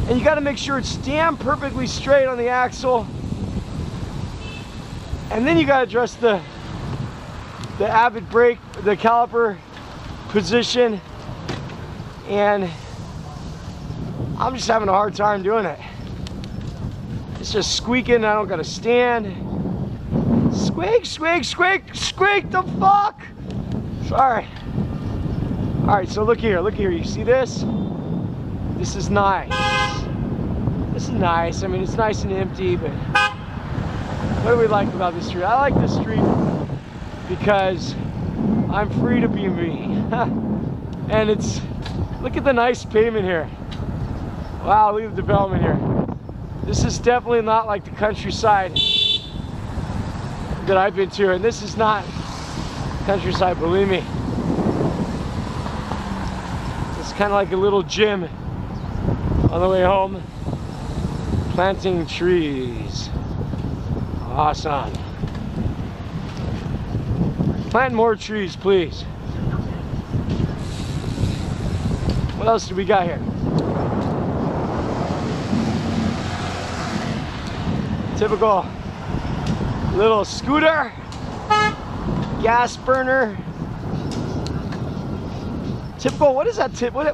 and you got to make sure it's damn perfectly straight on the axle, and then you got to adjust the Avid brake, the caliper position, and I'm just having a hard time doing it. It's just squeaking. I don't got to stand. Squeak, squeak, squeak, squeak the fuck. Sorry. All right, so look here, you see this? This is nice. This is nice. I mean, it's nice and empty, but what do we like about this street? I like this street because I'm free to be me. And it's, look at the nice pavement here. Wow, look at the development here. This is definitely not like the countryside that I've been to, and this is not countryside, believe me. It's kind of like a little gym on the way home. Planting trees. Awesome. Plant more trees, please. What else do we got here? Typical little scooter, gas burner. Typical, what is that tip? What,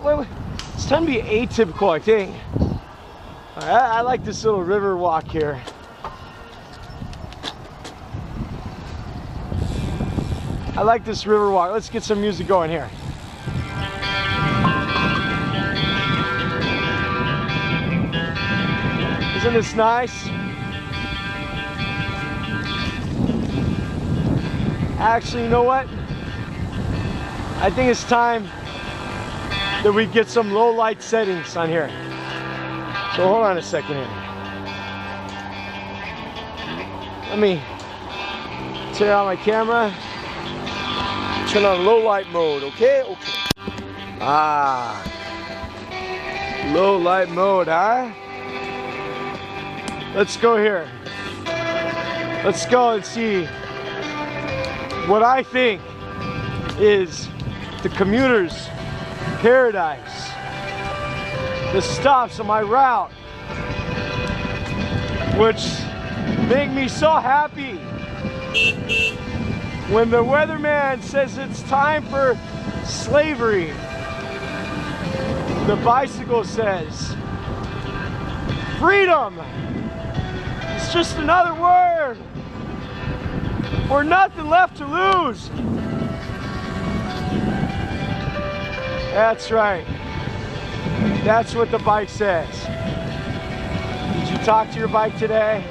it's time to be atypical, I think. All right, I like this little river walk here. I like this river walk. Let's get some music going here. Isn't this nice? Actually, you know what? I think it's time that we get some low light settings on here. So hold on a second here. Let me turn on my camera. Turn on low light mode, okay? Okay. Ah. Low light mode, huh? Let's go here. Let's go and see what I think is the commuter's paradise. The stops on my route, which make me so happy when the weatherman says it's time for slavery. The bicycle says freedom. It's just another word for nothing left to lose. That's right. That's what the bike says. Did you talk to your bike today?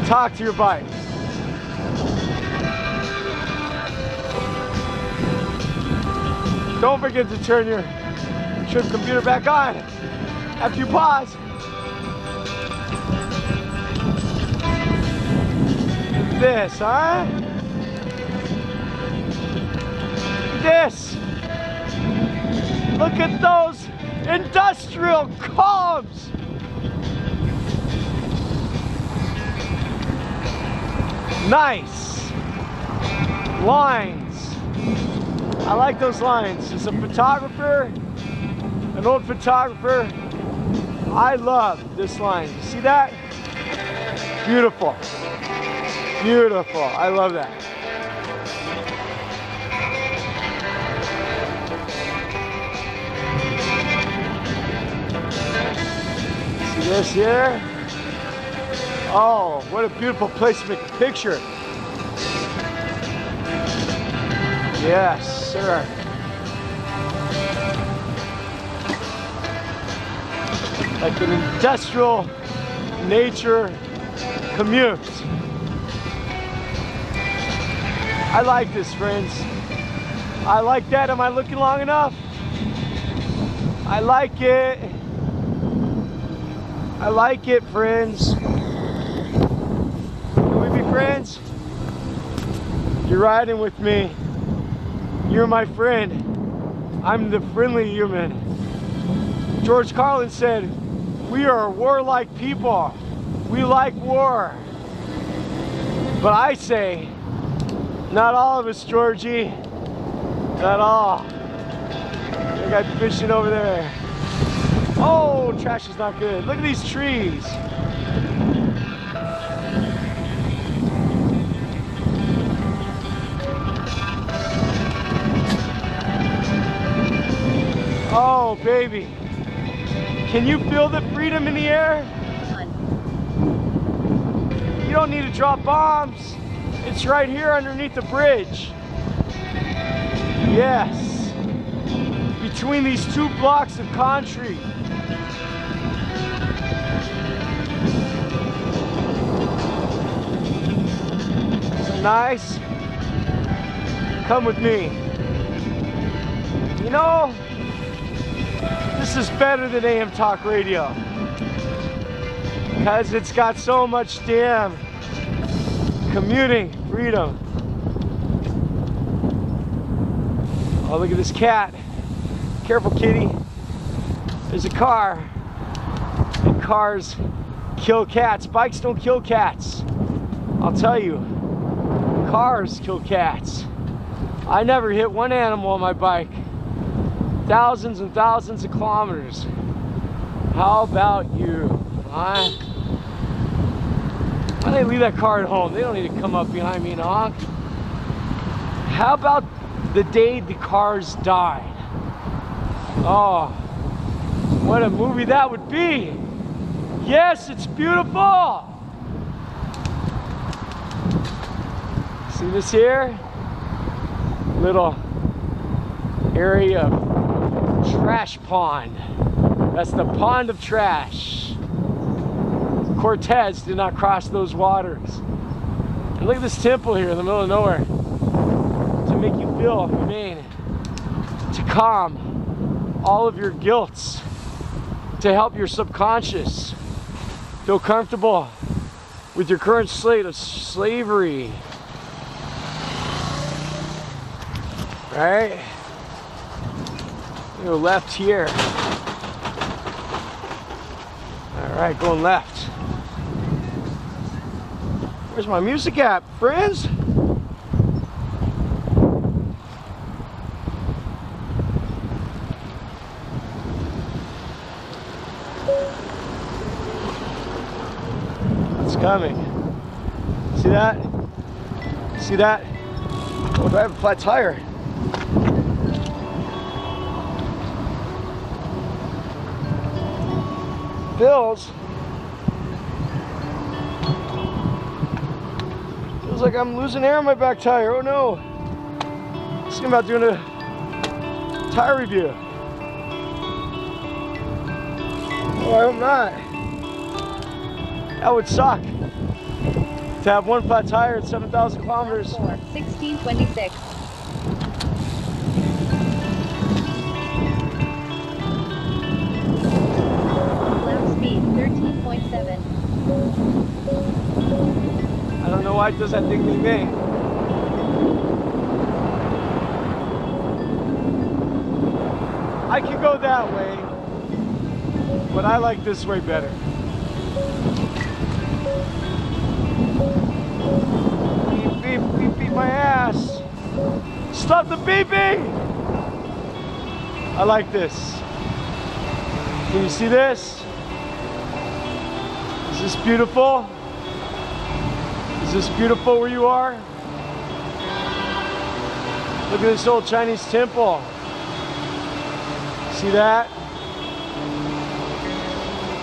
Talk to your bike. Don't forget to turn your trip computer back on after you pause. This, huh? This. Look at those industrial columns. Nice. Lines. I like those lines. As a photographer, an old photographer, I love this line. You see that? Beautiful. Beautiful. I love that. See this here? Oh, what a beautiful place to make a picture. Yes, sir. Like an industrial nature commute. I like this, friends. I like that. Am I looking long enough? I like it. I like it, friends. Can we be friends? You're riding with me. You're my friend. I'm the friendly human. George Carlin said, "We are a warlike people. We like war." But I say, not all of us, Georgie. Not all. I got fishing over there. Oh, trash is not good. Look at these trees. Oh, baby. Can you feel the freedom in the air? You don't need to drop bombs. It's right here underneath the bridge. Yes. Between these two blocks of concrete. Isn't it nice? Come with me. You know, this is better than AM Talk Radio. Because it's got so much damn commuting freedom. Oh, look at this cat. Careful, kitty. There's a car. And cars kill cats. Bikes don't kill cats. I'll tell you. Cars kill cats. I never hit one animal on my bike. Thousands and thousands of kilometers. How about you? Huh? Why don't they leave that car at home? They don't need to come up behind me and honk. How about the day the cars died? Oh, what a movie that would be. Yes, it's beautiful. See this here? Little area of trash pond. That's the pond of trash. Cortez did not cross those waters. And look at this temple here in the middle of nowhere. To make you feel humane. To calm all of your guilts. To help your subconscious feel comfortable with your current state of slavery. Right? You go left here. Alright, going left. Where's my music at, friends? It's coming. See that? See that? Oh, do I have a flat tire? Feels like I'm losing air on my back tire. Oh no. Thinking about doing a tire review. Oh, I hope not. That would suck. To have one flat tire at 7,000 kilometers. 1626. Speed 13.7. I don't know why it does that thing to me. I could go that way, but I like this way better. my ass. Stop the beeping! I like this. Can you see this? Is this beautiful? Is this beautiful where you are? Look at this old Chinese temple. See that?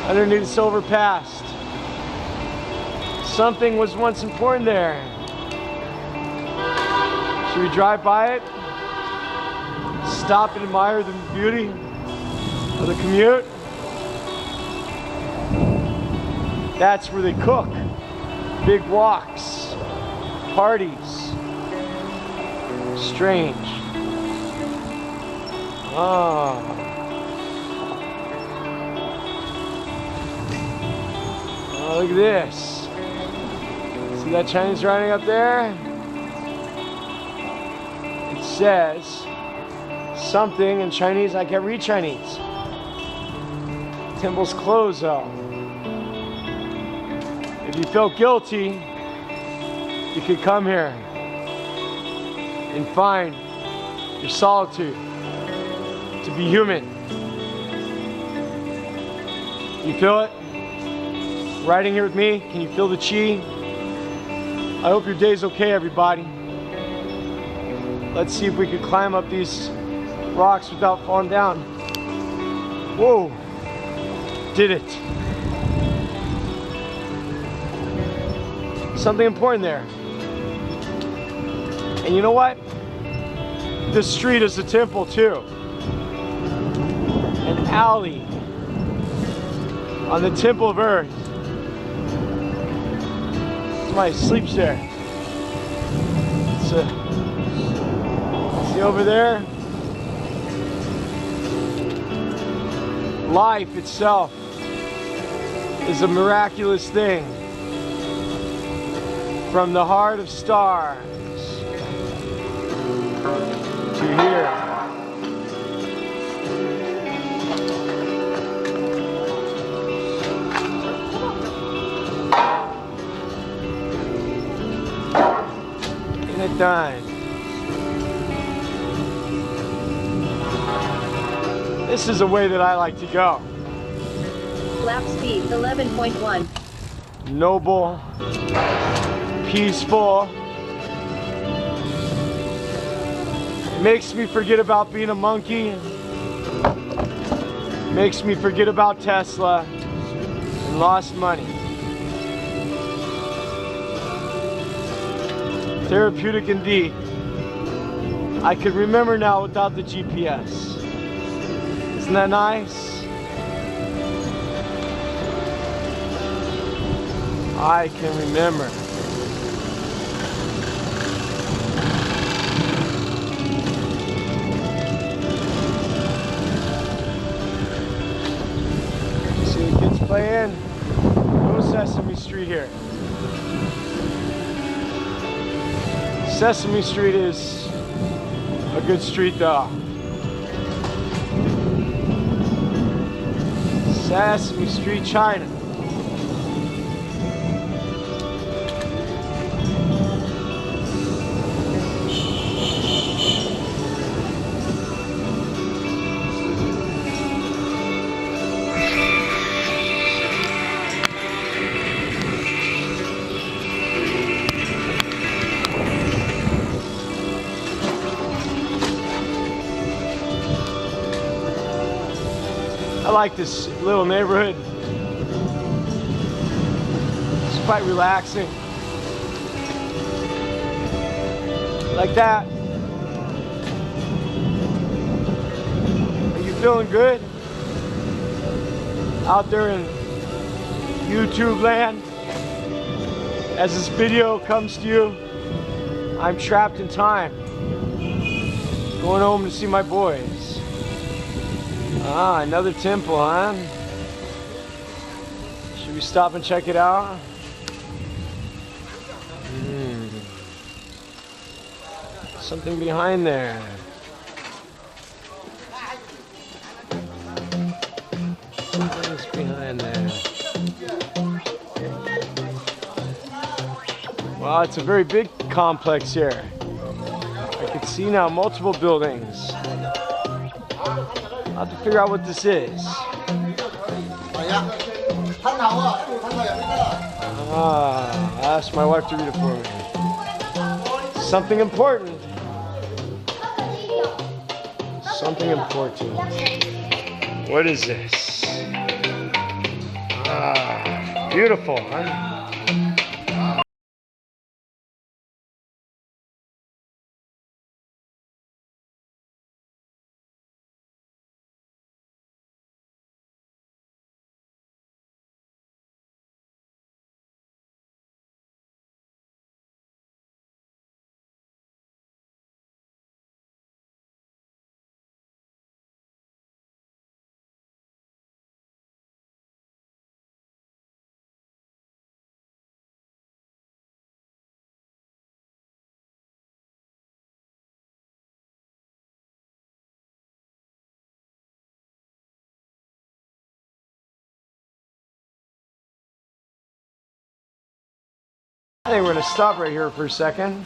Underneath this overpass. Something was once important there. Should we drive by it? Stop and admire the beauty of the commute? That's where they cook. Big walks, parties. Strange. Oh. Oh, look at this. See that Chinese writing up there? It says something in Chinese. I can't read Chinese. Temple's closed though. If you felt guilty, you could come here and find your solitude to be human. You feel it? Riding here with me, can you feel the chi? I hope your day's okay, everybody. Let's see if we can climb up these rocks without falling down. Whoa, did it. Something important there. And you know what? This street is a temple too. An alley on the Temple of Earth. Somebody sleeps there. See over there? Life itself is a miraculous thing. From the heart of stars to here. In a dime. This is a way that I like to go. Lap speed 11.1. Noble, peaceful. It makes me forget about being a monkey. Makes me forget about Tesla and lost money. Therapeutic indeed. I can remember now without the GPS. Isn't that nice? I can remember. See the kids playing? No Sesame Street here. Sesame Street is a good street though. Sesame Street, China. I like this little neighborhood. It's quite relaxing. Like that. Are you feeling good? Out there in YouTube land? As this video comes to you, I'm trapped in time. Going home to see my boys. Ah, another temple, huh? Should we stop and check it out? Something behind there. Something's behind there. Well, it's a very big complex here. I can see now multiple buildings. I'll have to figure out what this is. I'll ask my wife to read it for me. Something important. Something important. What is this? Beautiful, huh? I think we're going to stop right here for a second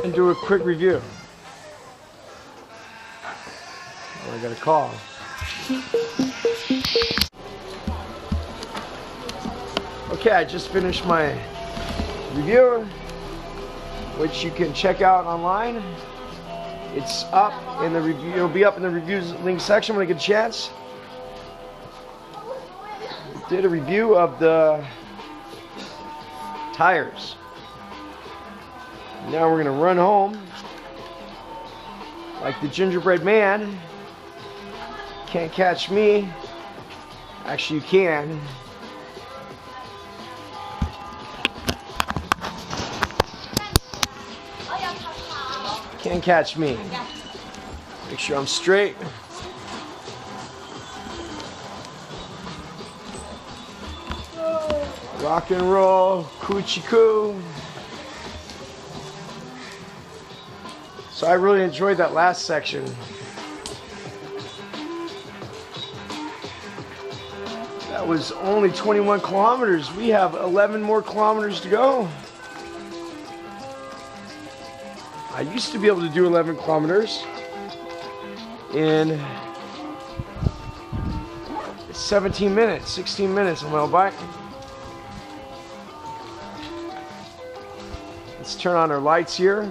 and do a quick review. Oh, I got a call. Okay, I just finished my review, which you can check out online. It's up in the review. It'll be up in the reviews link section when I get a chance. Did a review of the tires. Now we're gonna run home like the gingerbread man. Can't catch me. Actually, you can. Can't catch me. Make sure I'm straight. Rock and roll, coochie coo. So I really enjoyed that last section. That was only 21 kilometers. We have 11 more kilometers to go. I used to be able to do 11 kilometers in 17 minutes, 16 minutes on my bike. Let's turn on our lights here.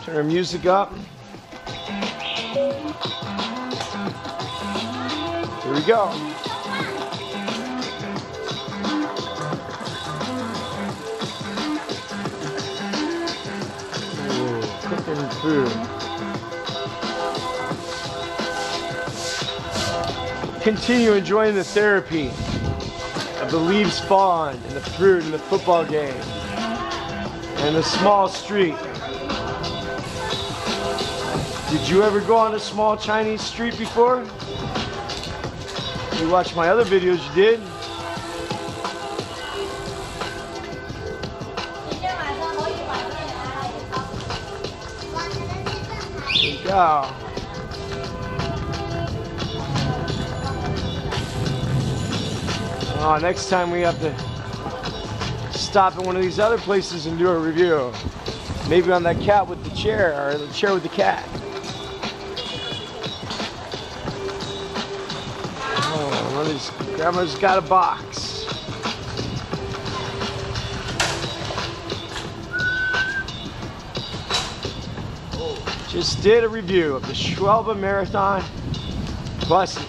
Turn our music up. Here we go. Ooh, cooking food. Continue enjoying the therapy of the leaves falling and the fruit and the football game and the small street. Did you ever go on a small Chinese street before? You watched my other videos, you did. There you go. Oh, next time we have to stop at one of these other places and do a review. Maybe on that cat with the chair, or the chair with the cat. Oh, one of these, grandma's got a box. Just did a review of the Schwalbe Marathon buses.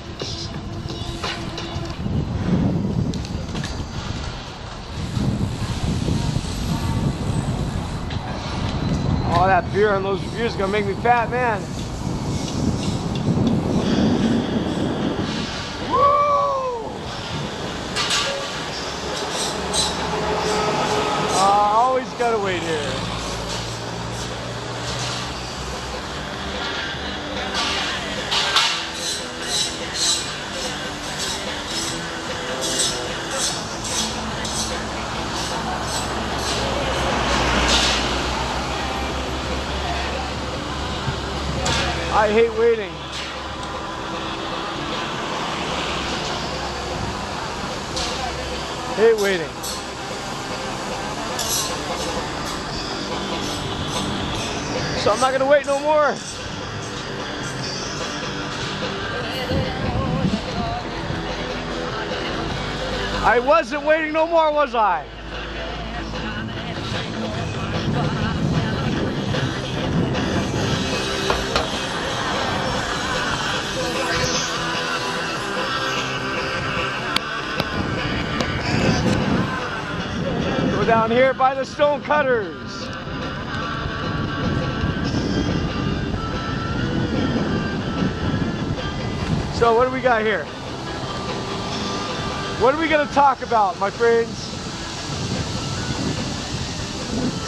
All that beer on those reviews is gonna make me fat, man. Woo! Always gotta wait here. I hate waiting. hate waiting. So I'm not gonna wait no more. I wasn't waiting no more, was I? Go down here by the stone cutters. So what do we got here? What are we gonna talk about, my friends?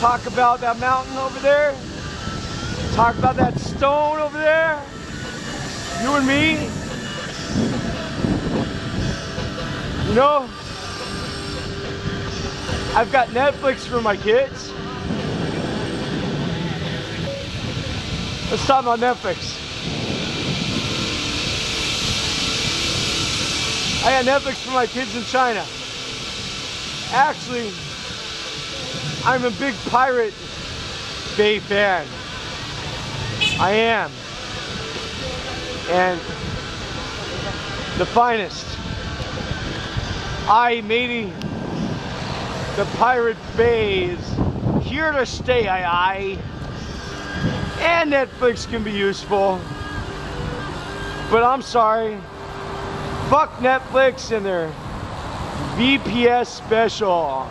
Talk about that mountain over there? Talk about that stone over there? You and me? You know, I've got Netflix for my kids. Let's talk about Netflix. I got Netflix for my kids in China. Actually, I'm a big Pirate Bay fan. I am. And the finest. matey. The Pirate Bay is here to stay, aye. And Netflix can be useful. But I'm sorry. Fuck Netflix and their VPS special.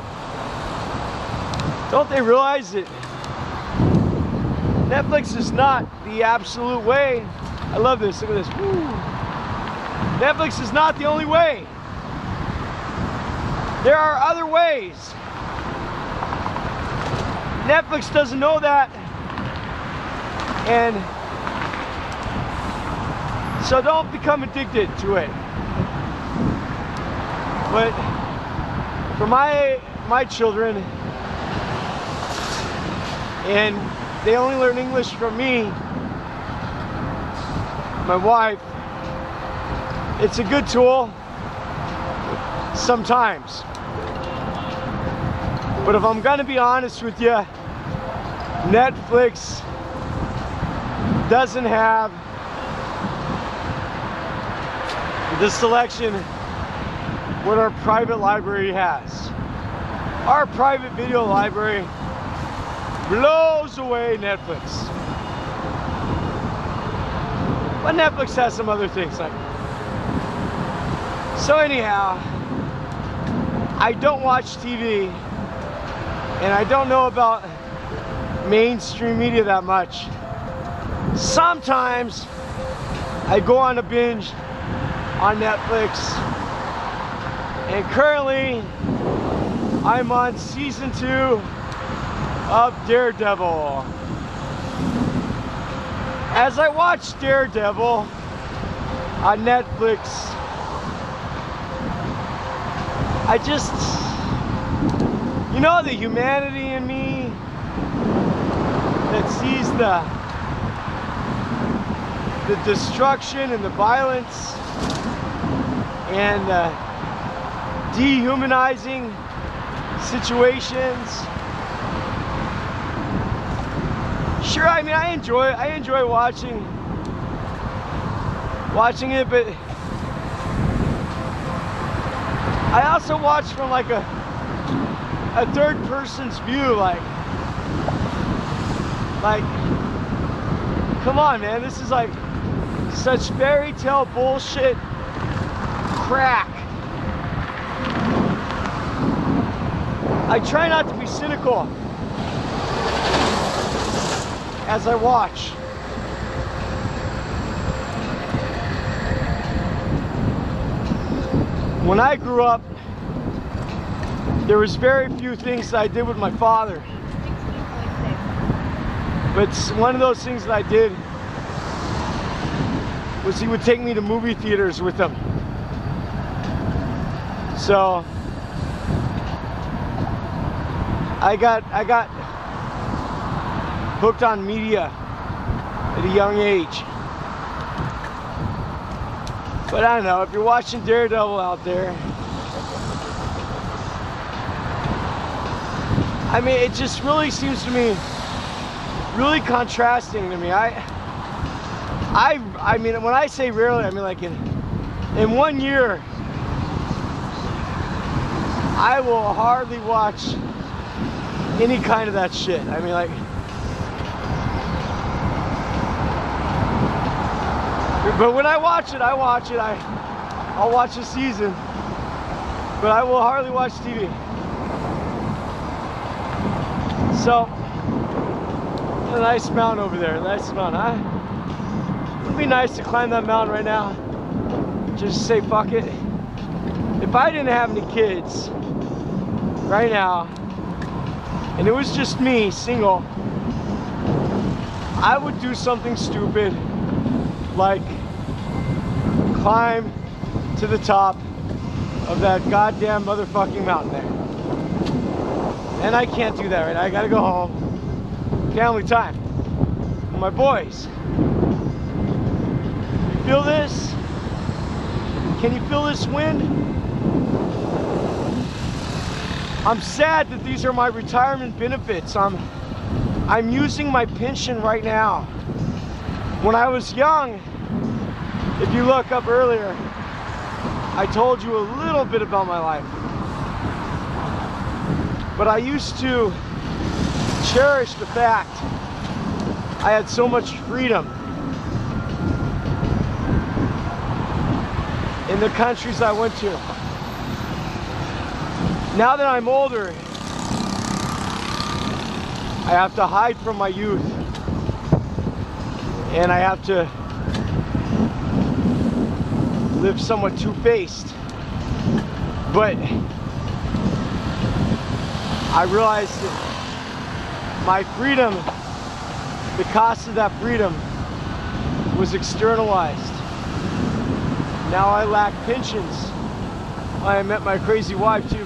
Don't they realize that Netflix is not the absolute way? I love this, look at this. Woo. Netflix is not the only way. There are other ways. Netflix doesn't know that. And so don't become addicted to it. But for my children, and they only learn English from me, my wife, it's a good tool sometimes. But if I'm gonna be honest with you, Netflix doesn't have the selection what our private library has. Our private video library blows away Netflix. But Netflix has some other things like. So anyhow, I don't watch TV and I don't know about mainstream media that much. Sometimes I go on a binge on Netflix, and currently I'm on season 2 of Daredevil. As I watch Daredevil on Netflix, I just, you know, the humanity in me that sees the destruction and the violence and dehumanizing situations. Sure, I mean, I enjoy watching it, but I also watch from like a third person's view, like come on, man, this is like such fairy tale bullshit crack. I try not to be cynical as I watch. When I grew up, there was very few things that I did with my father. But one of those things that I did was he would take me to movie theaters with him. So I got hooked on media at a young age. But I don't know, if you're watching Daredevil out there, I mean, it just really seems to me really contrasting to me. I mean, when I say rarely, I mean like in 1 year, I will hardly watch any kind of that shit. I mean, like, but when I watch it, I'll watch the season, but I will hardly watch TV. So, a nice mountain over there, nice mountain. It would be nice to climb that mountain right now. Just say fuck it. If I didn't have any kids right now, and it was just me, single, I would do something stupid like climb to the top of that goddamn motherfucking mountain there. And I can't do that right now. I gotta go home. Family time with my boys. You feel this? Can you feel this wind? I'm sad that these are my retirement benefits. I'm using my pension right now. When I was young, if you look up earlier, I told you a little bit about my life. But I used to cherish the fact I had so much freedom in the countries I went to. Now that I'm older, I have to hide from my youth, and I have to live somewhat two-faced. But I realized that my freedom, the cost of that freedom, was externalized. Now I lack pensions. I met my crazy wife too,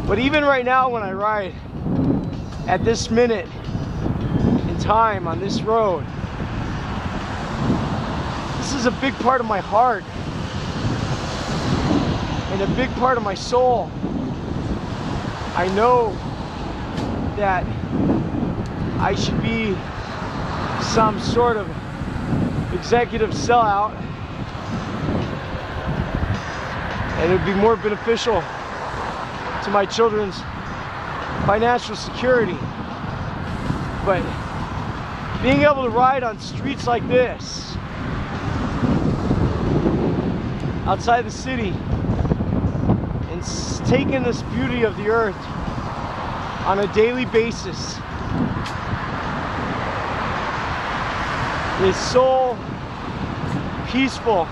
but even right now when I ride, at this minute in time on this road, this is a big part of my heart and a big part of my soul. I know that I should be some sort of executive sellout, and it would be more beneficial to my children's financial security. But being able to ride on streets like this, outside the city, and take in this beauty of the earth on a daily basis is so peaceful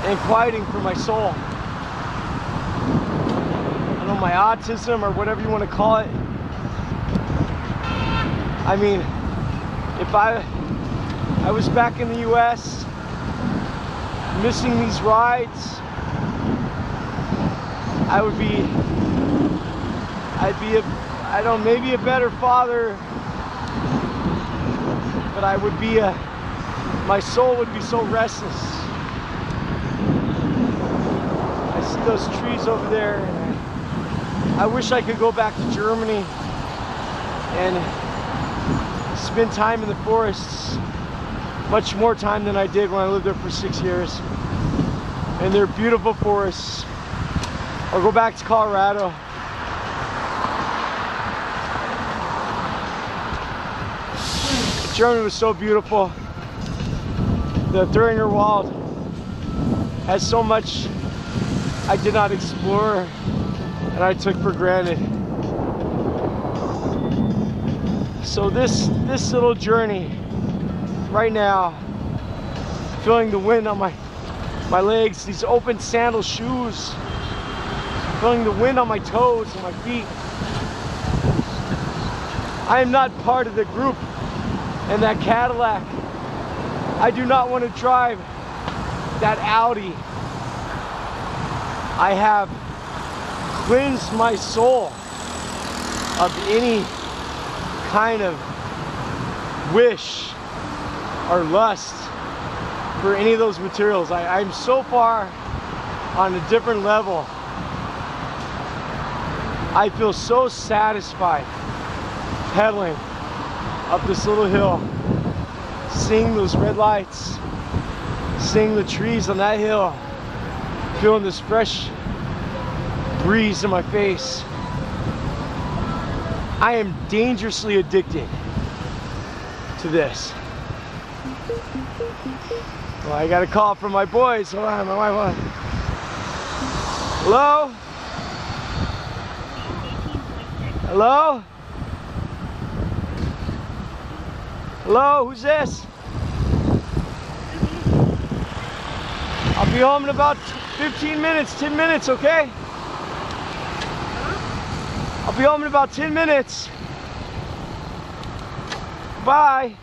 and quieting for my soul. I don't know, my autism or whatever you want to call it. I mean, if I was back in the US missing these rides, I'd be I don't know, maybe a better father, but I would be my soul would be so restless. I see those trees over there, and I wish I could go back to Germany and spend time in the forests, much more time than I did when I lived there for 6 years. And they're beautiful forests. Or go back to Colorado. Germany was so beautiful. The Thüringer Wald has so much I did not explore and I took for granted. So this little journey right now, feeling the wind on my legs, these open sandal shoes, feeling the wind on my toes and my feet. I am not part of the group in that Cadillac. I do not want to drive that Audi. I have cleansed my soul of any kind of wish or lust for any of those materials. I'm so far on a different level I feel so satisfied pedaling up this little hill, seeing those red lights, seeing the trees on that hill, feeling this fresh breeze in my face. I am dangerously addicted to this. Well, I got a call from my boys. Hold on, my wife. Hello? Hello? Hello, who's this? I'll be home in about 15 minutes, 10 minutes, okay? I'll be home in about 10 minutes. Bye.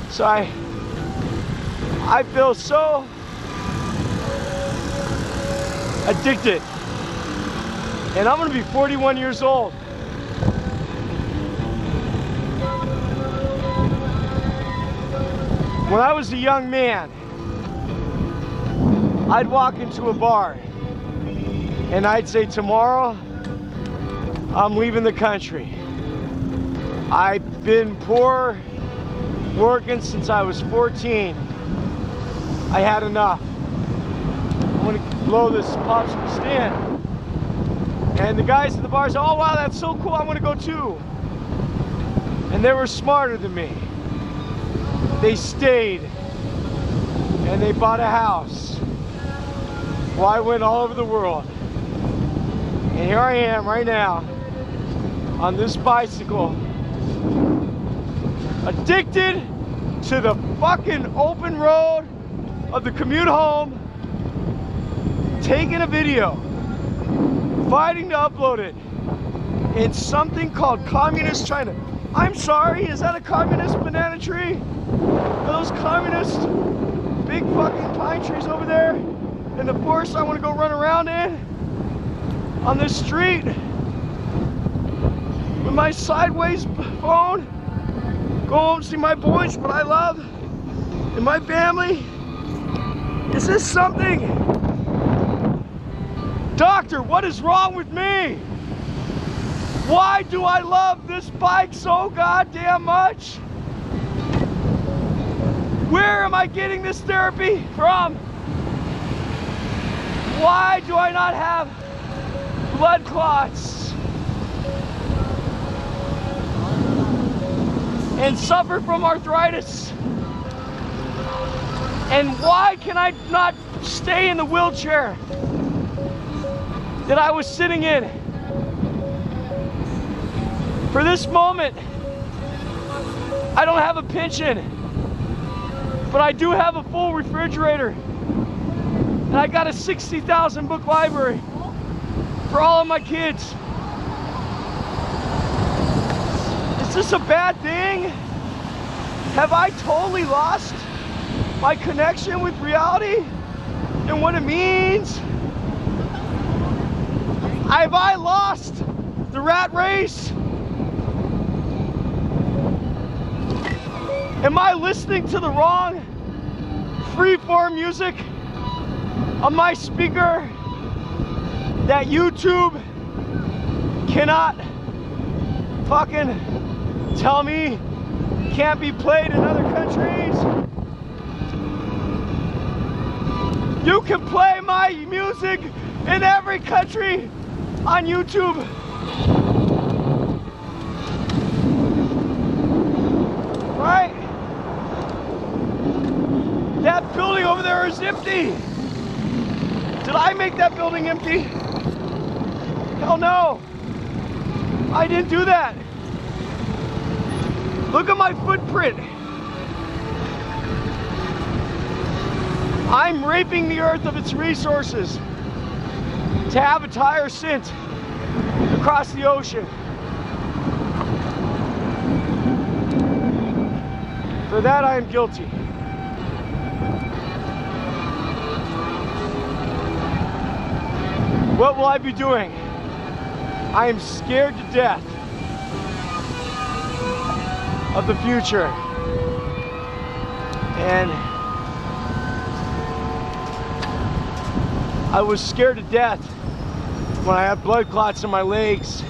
So I feel so addicted. And I'm gonna be 41 years old. When I was a young man, I'd walk into a bar and I'd say, tomorrow, I'm leaving the country. I've been poor, working since I was 14. I had enough. I'm gonna blow this popsicle stand. And the guys at the bar said, oh wow, that's so cool, I'm gonna go too. And they were smarter than me. They stayed and they bought a house. Well, I went all over the world. And here I am right now on this bicycle, addicted to the fucking open road of the commute home, taking a video, fighting to upload it in something called Communist China. I'm sorry, is that a communist banana tree? Are those communist big fucking pine trees over there in the forest I want to go run around in? On this street with my sideways phone, go home, see my boys, what I love, and my family. Is this something? Doctor, what is wrong with me? Why do I love this bike so goddamn much? Where am I getting this therapy from? Why do I not have blood clots and suffer from arthritis? And why can I not stay in the wheelchair that I was sitting in? For this moment, I don't have a pension, but I do have a full refrigerator, and I got a 60,000 book library for all of my kids. Is this a bad thing? Have I totally lost my connection with reality and what it means? Have I lost the rat race? Am I listening to the wrong freeform music on my speaker that YouTube cannot fucking tell me can't be played in other countries? You can play my music in every country on YouTube. Right? That building over there is empty. Did I make that building empty? Hell no. I didn't do that. Look at my footprint. I'm raping the earth of its resources to have a tire sent across the ocean. For that I am guilty. What will I be doing? I am scared to death of the future. And I was scared to death when I had blood clots in my legs,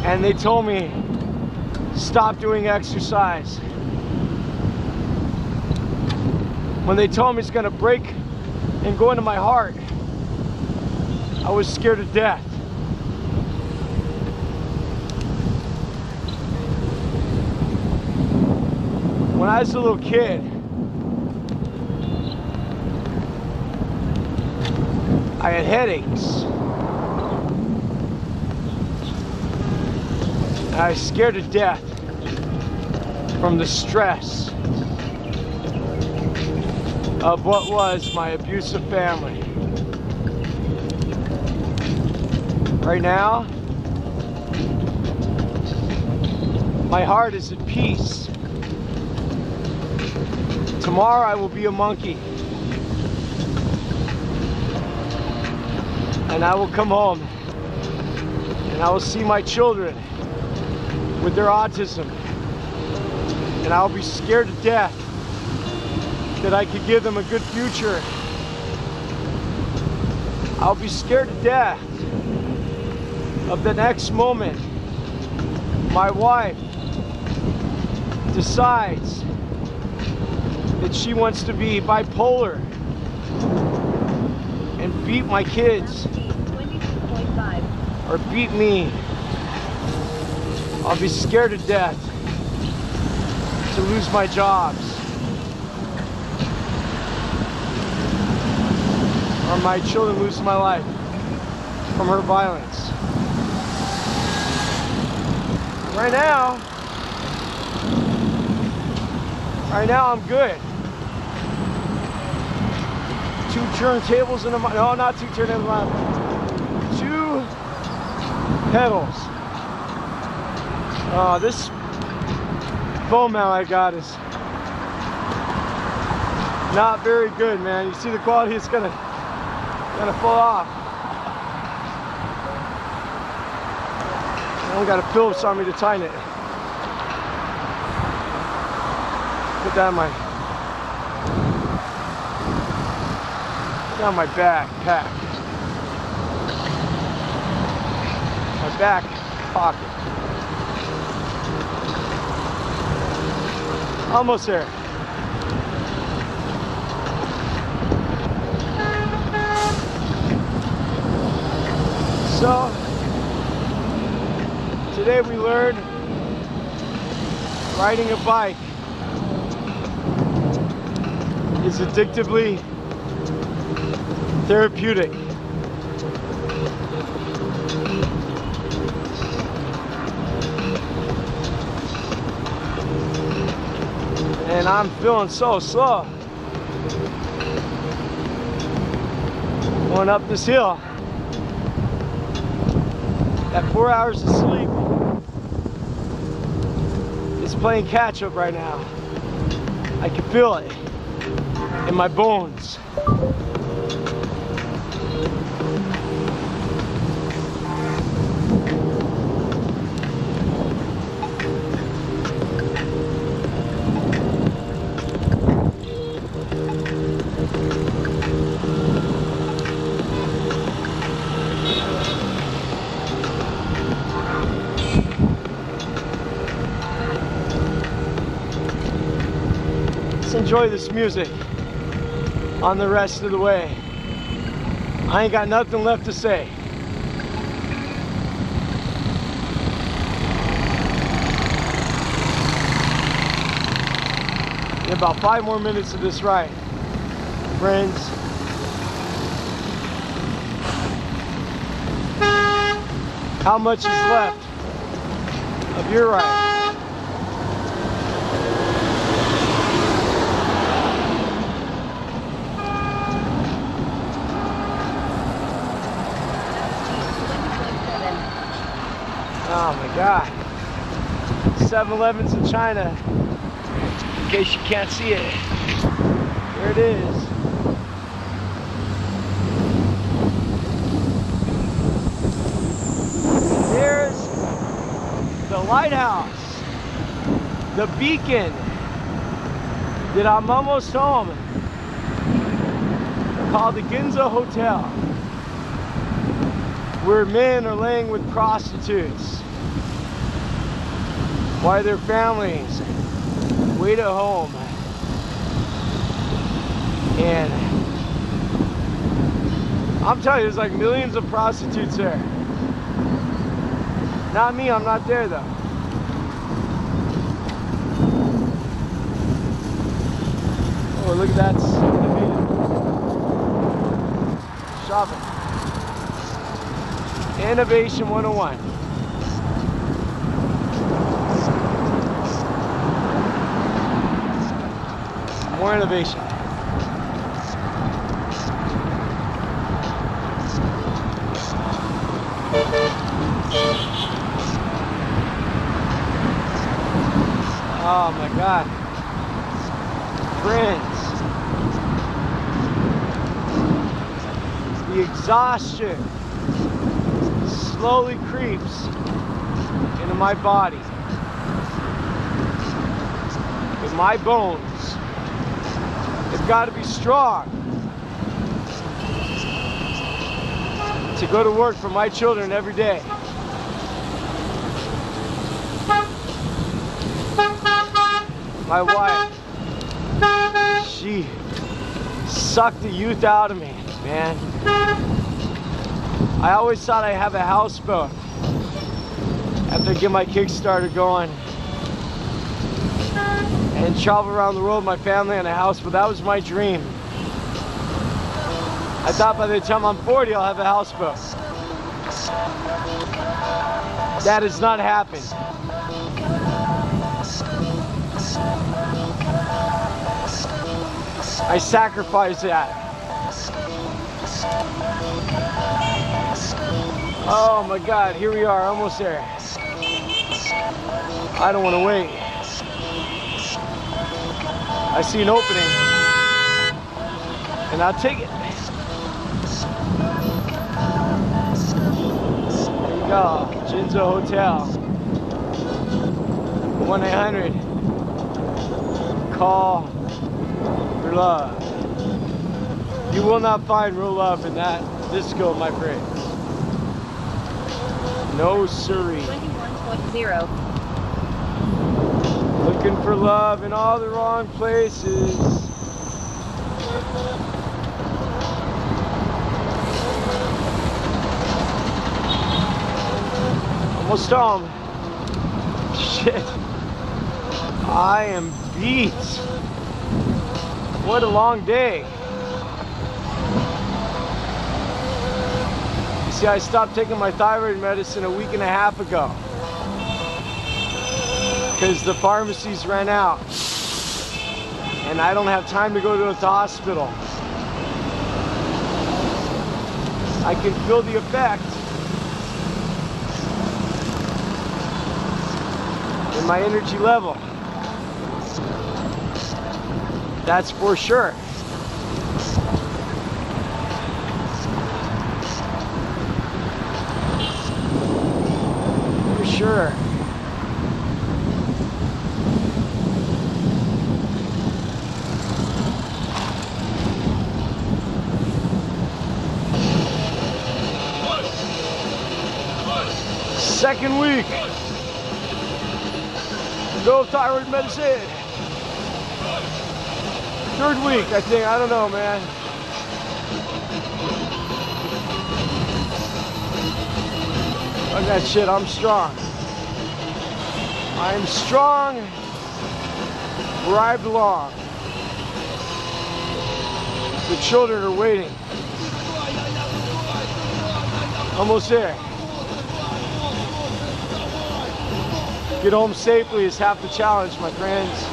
and they told me stop doing exercise. When they told me it's gonna break and go into my heart, I was scared to death. When I was a little kid, I had headaches. And I was scared to death from the stress of what was my abusive family. Right now, my heart is at peace. Tomorrow I will be a monkey. And I will come home and I will see my children with their autism. And I'll be scared to death that I could give them a good future. I'll be scared to death of the next moment my wife decides that she wants to be bipolar and beat my kids 22.5. or beat me. I'll be scared to death to lose my jobs or my children lose my life from her violence. Right now I'm good. 2 turntables in a mic. No, not 2 turntables. 2 pedals. This phone mount I got is not very good, man. You see the quality? It's gonna fall off. I only got a Phillips on me to tighten it. Put that on my backpack. My back pocket. Almost there. So, today we learned riding a bike is addictively therapeutic. And I'm feeling so slow going up this hill. That 4 hours of sleep is playing catch up right now. I can feel it in my bones. Let's enjoy this music on the rest of the way. I ain't got nothing left to say. In about 5 more minutes of this ride, friends. How much is left of your ride? Oh my God. 7-Eleven's in China. In case you can't see it. There it is. There's the lighthouse. The beacon. That I'm almost home. Called the Ginza Hotel. where men are laying with prostitutes, while their families wait at home. And I'm telling you, there's like millions of prostitutes there. Not me, I'm not there though. Oh, look at that. Shopping. Innovation 101. More innovation. Oh my God. Friends. The exhaustion slowly creeps into my body. And my bones have got to be strong to go to work for my children every day. My wife, she sucked the youth out of me, man. I always thought I'd have a houseboat after I get my Kickstarter going and travel around the world with my family on a houseboat. That was my dream. I thought by the time I'm 40, I'll have a houseboat. That has not happened. I sacrificed that. Oh my God, here we are, almost there. I don't want to wait. I see an opening, and I'll take it. There you go, Jinzo Hotel. 1-800. Call love. You will not find real love in that disco, my friend. No siree. 21.0. Looking for love in all the wrong places. Almost home. Shit. I am beat. What a long day. You see, I stopped taking my thyroid medicine a week and a half ago because the pharmacies ran out and I don't have time to go to the hospital. I can feel the effect in my energy level. That's for sure. For sure. Second week. No thyroid medicine. Third week, I think. I don't know, man. Fuck that shit. I'm strong. I'm strong where I belong. The children are waiting. Almost there. Get home safely is half the challenge, my friends.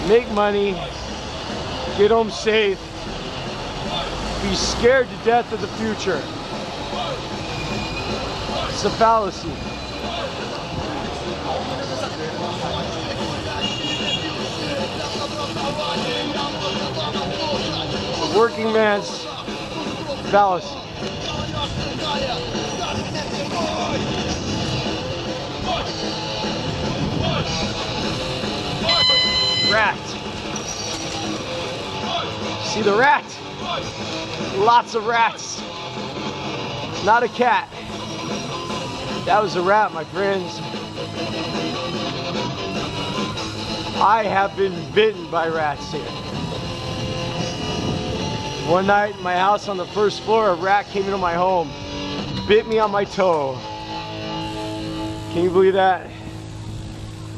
Make money, get home safe, be scared to death of the future. It's a fallacy. The working man's fallacy. Rat. See the rat? Lots of rats. Not a cat. That was a rat, my friends. I have been bitten by rats here. One night in my house on the first floor, a rat came into my home, bit me on my toe. Can you believe that?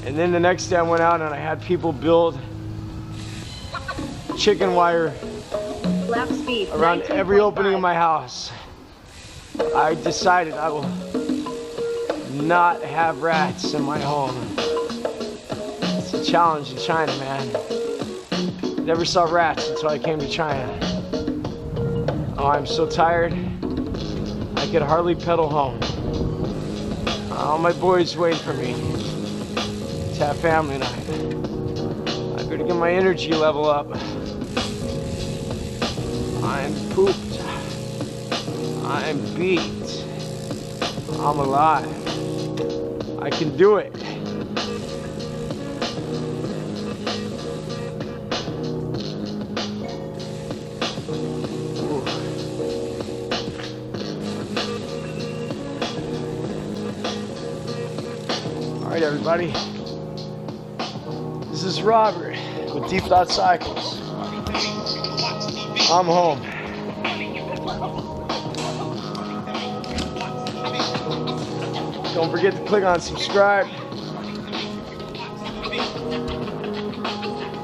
And then the next day I went out and I had people build chicken wire around every opening of my house. I decided I will not have rats in my home. It's a challenge in China, man. Never saw rats until I came to China. Oh, I'm so tired. I could hardly pedal home. All my boys waiting for me to have family night. I better get my energy level up. I'm pooped. I'm beat. I'm alive. I can do it. Ooh. All right, everybody. This is Robert with Deep Thought Cycles. I'm home. Don't forget to click on subscribe.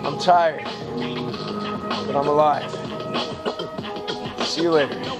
I'm tired, but I'm alive. See you later.